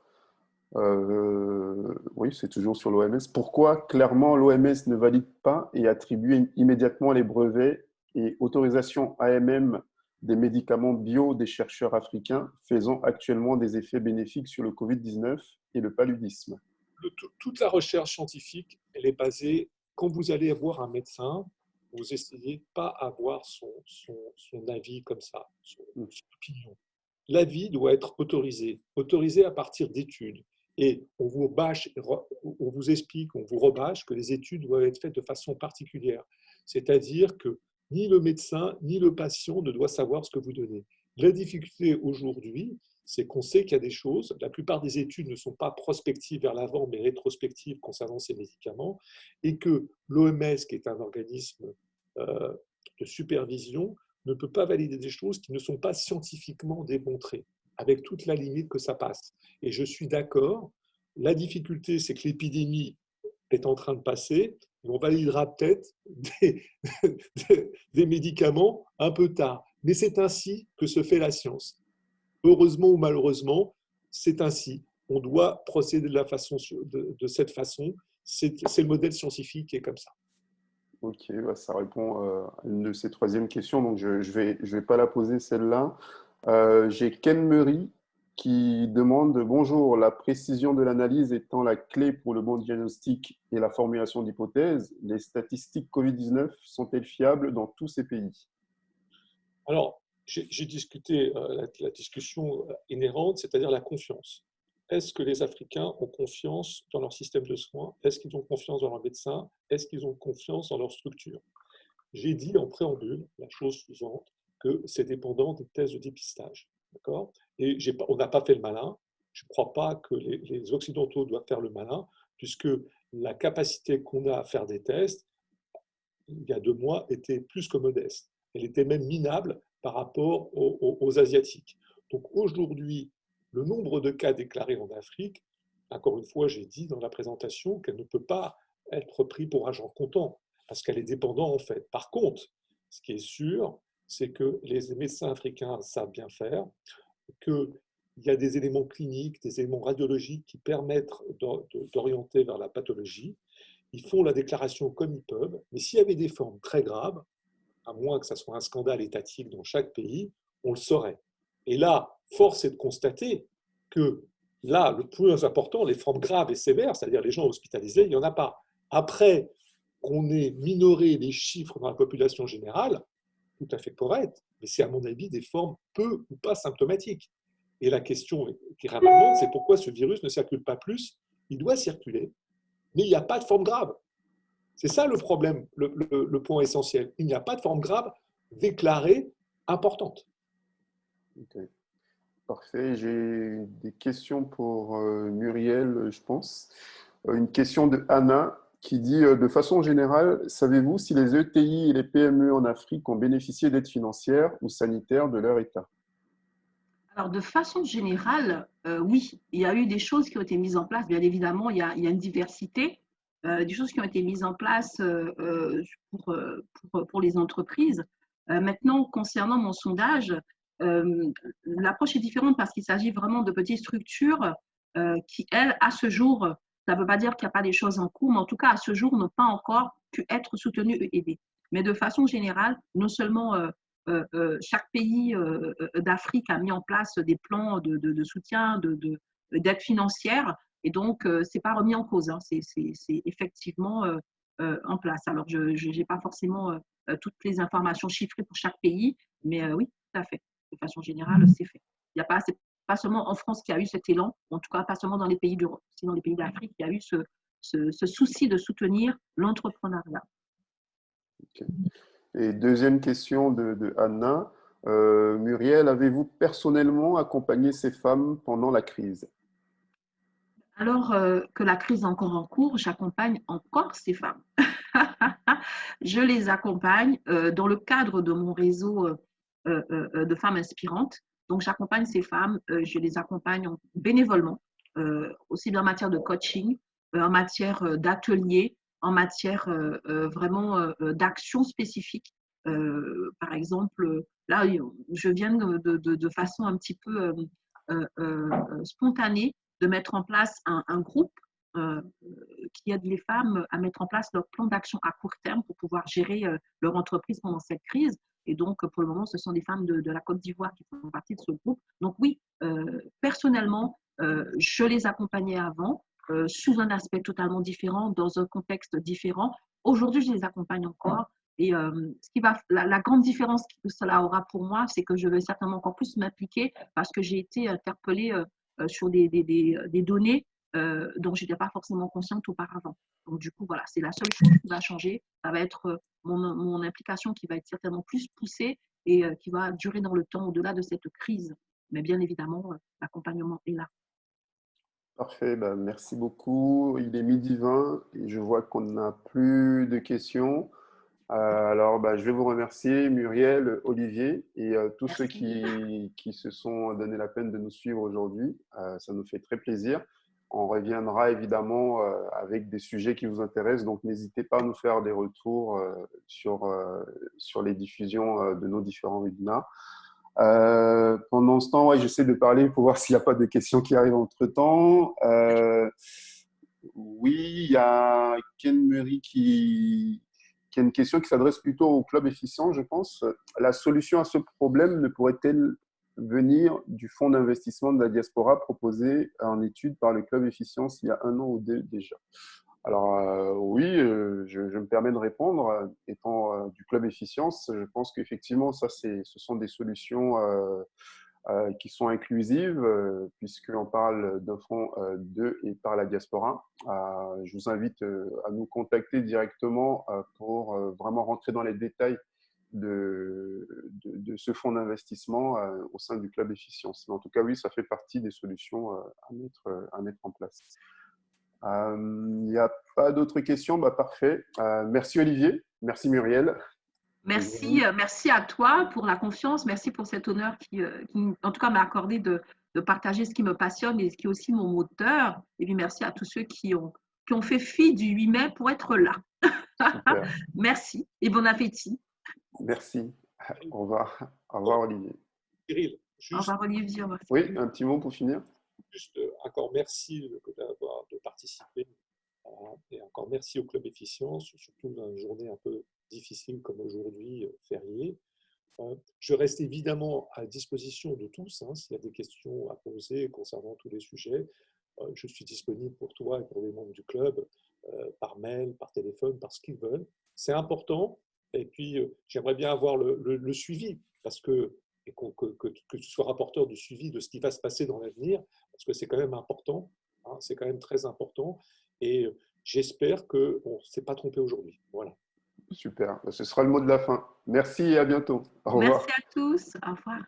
Oui, c'est toujours sur l'OMS. Pourquoi clairement l'OMS ne valide pas et attribue immédiatement les brevets et autorisations AMM des médicaments bio des chercheurs africains faisant actuellement des effets bénéfiques sur le Covid-19 et le paludisme? Toute la recherche scientifique, elle est basée, quand vous allez voir un médecin, vous essayez pas avoir son avis comme ça, son opinion. L'avis doit être autorisé à partir d'études. Et on vous bâche, on vous explique, on vous rebâche que les études doivent être faites de façon particulière. C'est-à-dire que ni le médecin, ni le patient ne doit savoir ce que vous donnez. La difficulté aujourd'hui, c'est qu'on sait qu'il y a des choses, la plupart des études ne sont pas prospectives vers l'avant, mais rétrospectives concernant ces médicaments, et que l'OMS, qui est un organisme de supervision, ne peut pas valider des choses qui ne sont pas scientifiquement démontrées, avec toute la limite que ça passe. Et je suis d'accord, la difficulté, c'est que l'épidémie est en train de passer, et on validera peut-être des médicaments un peu tard. Mais c'est ainsi que se fait la science. Heureusement ou malheureusement, c'est ainsi. On doit procéder de cette façon. C'est le modèle scientifique qui est comme ça. Ok, bah ça répond à une de ces troisièmes questions, donc je vais pas la poser celle-là. J'ai Ken Murray qui demande: bonjour, la précision de l'analyse étant la clé pour le bon diagnostic et la formulation d'hypothèses, les statistiques Covid-19 sont-elles fiables dans tous ces pays? Alors, j'ai discuté la discussion inhérente, c'est-à-dire la confiance. Est-ce que les Africains ont confiance dans leur système de soins? Est-ce qu'ils ont confiance dans leurs médecins? Est-ce qu'ils ont confiance dans leur structure? J'ai dit en préambule la chose suivante, que c'est dépendant des tests de dépistage. D'accord? Et on n'a pas fait le malin. Je ne crois pas que les Occidentaux doivent faire le malin, puisque la capacité qu'on a à faire des tests, il y a 2 mois, était plus que modeste. Elle était même minable par rapport aux Asiatiques. Donc aujourd'hui, le nombre de cas déclarés en Afrique, encore une fois, j'ai dit dans la présentation qu'elle ne peut pas être prise pour argent comptant, parce qu'elle est dépendante en fait. Par contre, ce qui est sûr, c'est que les médecins africains savent bien faire, qu'il y a des éléments cliniques, des éléments radiologiques qui permettent d'orienter vers la pathologie. Ils font la déclaration comme ils peuvent, mais s'il y avait des formes très graves, à moins que ça soit un scandale étatique dans chaque pays, on le saurait. Et là, force est de constater que là, le plus important, les formes graves et sévères, c'est-à-dire les gens hospitalisés, il n'y en a pas. Après qu'on ait minoré les chiffres dans la population générale, tout à fait correct, mais c'est à mon avis des formes peu ou pas symptomatiques. Et la question qui remonte, c'est pourquoi ce virus ne circule pas plus? Il doit circuler, mais il n'y a pas de forme grave. C'est ça le problème, le point essentiel. Il n'y a pas de forme grave déclarée importante. Okay. Parfait. J'ai des questions pour Muriel, je pense. Une question de Anna qui dit: de façon générale, savez-vous si les ETI et les PME en Afrique ont bénéficié d'aides financières ou sanitaires de leur État? Alors, de façon générale, oui, il y a eu des choses qui ont été mises en place. Bien évidemment, il y a une diversité, des choses qui ont été mises en place pour les entreprises. Maintenant, concernant mon sondage, l'approche est différente parce qu'il s'agit vraiment de petites structures qui, elles, à ce jour, ça ne veut pas dire qu'il n'y a pas des choses en cours, mais en tout cas, à ce jour, n'ont pas encore pu être soutenues et aidées. Mais de façon générale, non seulement chaque pays d'Afrique a mis en place des plans de soutien, d'aide financière, et donc ce n'est pas remis en cause, hein. C'est effectivement en place. Alors, je n'ai pas forcément toutes les informations chiffrées pour chaque pays, mais oui, tout à fait. De façon générale, c'est fait. Il y a pas, c'est pas seulement en France qu'il y a eu cet élan, en tout cas pas seulement dans les pays d'Europe, c'est dans les pays d'Afrique qu'il y a eu ce souci de soutenir l'entrepreneuriat. Okay. Et deuxième question de Anna. Muriel, avez-vous personnellement accompagné ces femmes pendant la crise? Alors que la crise est encore en cours, j'accompagne encore ces femmes. Je les accompagne dans le cadre de mon réseau de femmes inspirantes. Donc, j'accompagne ces femmes, je les accompagne bénévolement, aussi bien en matière de coaching en matière d'ateliers, en matière vraiment d'action spécifique. Par exemple, là, je viens de façon un petit peu spontanée de mettre en place un groupe qui aide les femmes à mettre en place leur plan d'action à court terme pour pouvoir gérer leur entreprise pendant cette crise. Et donc, pour le moment, ce sont des femmes de la Côte d'Ivoire qui font partie de ce groupe. Donc oui, personnellement, je les accompagnais avant, sous un aspect totalement différent, dans un contexte différent. Aujourd'hui, je les accompagne encore. Et la grande différence que cela aura pour moi, c'est que je vais certainement encore plus m'impliquer parce que j'ai été interpellée sur des données dont je n'étais pas forcément consciente auparavant. Donc, du coup, voilà, c'est la seule chose qui va changer. Ça va être mon implication qui va être certainement plus poussée et qui va durer dans le temps au-delà de cette crise. Mais bien évidemment, l'accompagnement est là. Parfait, ben, merci beaucoup. Il est 12h20 et je vois qu'on n'a plus de questions. Alors, ben, je vais vous remercier, Muriel, Olivier, et tous ceux qui se sont donné la peine de nous suivre aujourd'hui. Ça nous fait très plaisir. On reviendra évidemment avec des sujets qui vous intéressent, donc n'hésitez pas à nous faire des retours sur les diffusions de nos différents webinars. Pendant ce temps, ouais, j'essaie de parler pour voir s'il n'y a pas de questions qui arrivent entre-temps. Oui, il y a Ken Murray qui a une question qui s'adresse plutôt au club efficient, je pense. La solution à ce problème ne pourrait-elle venir du fonds d'investissement de la diaspora proposé en étude par le club efficience il y a 1 an ou 2 déjà? Alors oui, je me permets de répondre. Étant du club efficience, je pense qu'effectivement, ce sont des solutions qui sont inclusives, puisqu'on parle d'un fonds de et par la diaspora. Je vous invite à nous contacter directement pour vraiment rentrer dans les détails de ce fonds d'investissement au sein du club efficience. Mais en tout cas, oui, ça fait partie des solutions à mettre en place. Il n'y a pas d'autres questions? Bah, parfait. Merci Olivier, merci Muriel. Merci à toi pour la confiance, merci pour cet honneur qui en tout cas, m'a accordé de partager ce qui me passionne et ce qui est aussi mon moteur. Et puis, merci à tous ceux qui ont fait fi du 8 mai pour être là. Merci et bon appétit. Merci. Au revoir. Au revoir Olivier. Cyril, au revoir Olivier. Oui, un petit mot pour finir. Juste encore merci de participer et encore merci au Club Efficience, surtout dans une journée un peu difficile comme aujourd'hui, fériée. Je reste évidemment à disposition de tous, hein, s'il y a des questions à poser concernant tous les sujets. Je suis disponible pour toi et pour les membres du club, par mail, par téléphone, par ce qu'ils veulent. C'est important. Et puis, j'aimerais bien avoir le suivi, parce que tu sois rapporteur du suivi de ce qui va se passer dans l'avenir, parce que c'est quand même important, hein, c'est quand même très important. Et j'espère qu'on ne s'est pas trompé aujourd'hui. Voilà. Super, ce sera le mot de la fin. Merci et à bientôt. Au revoir. Merci à tous. Au revoir.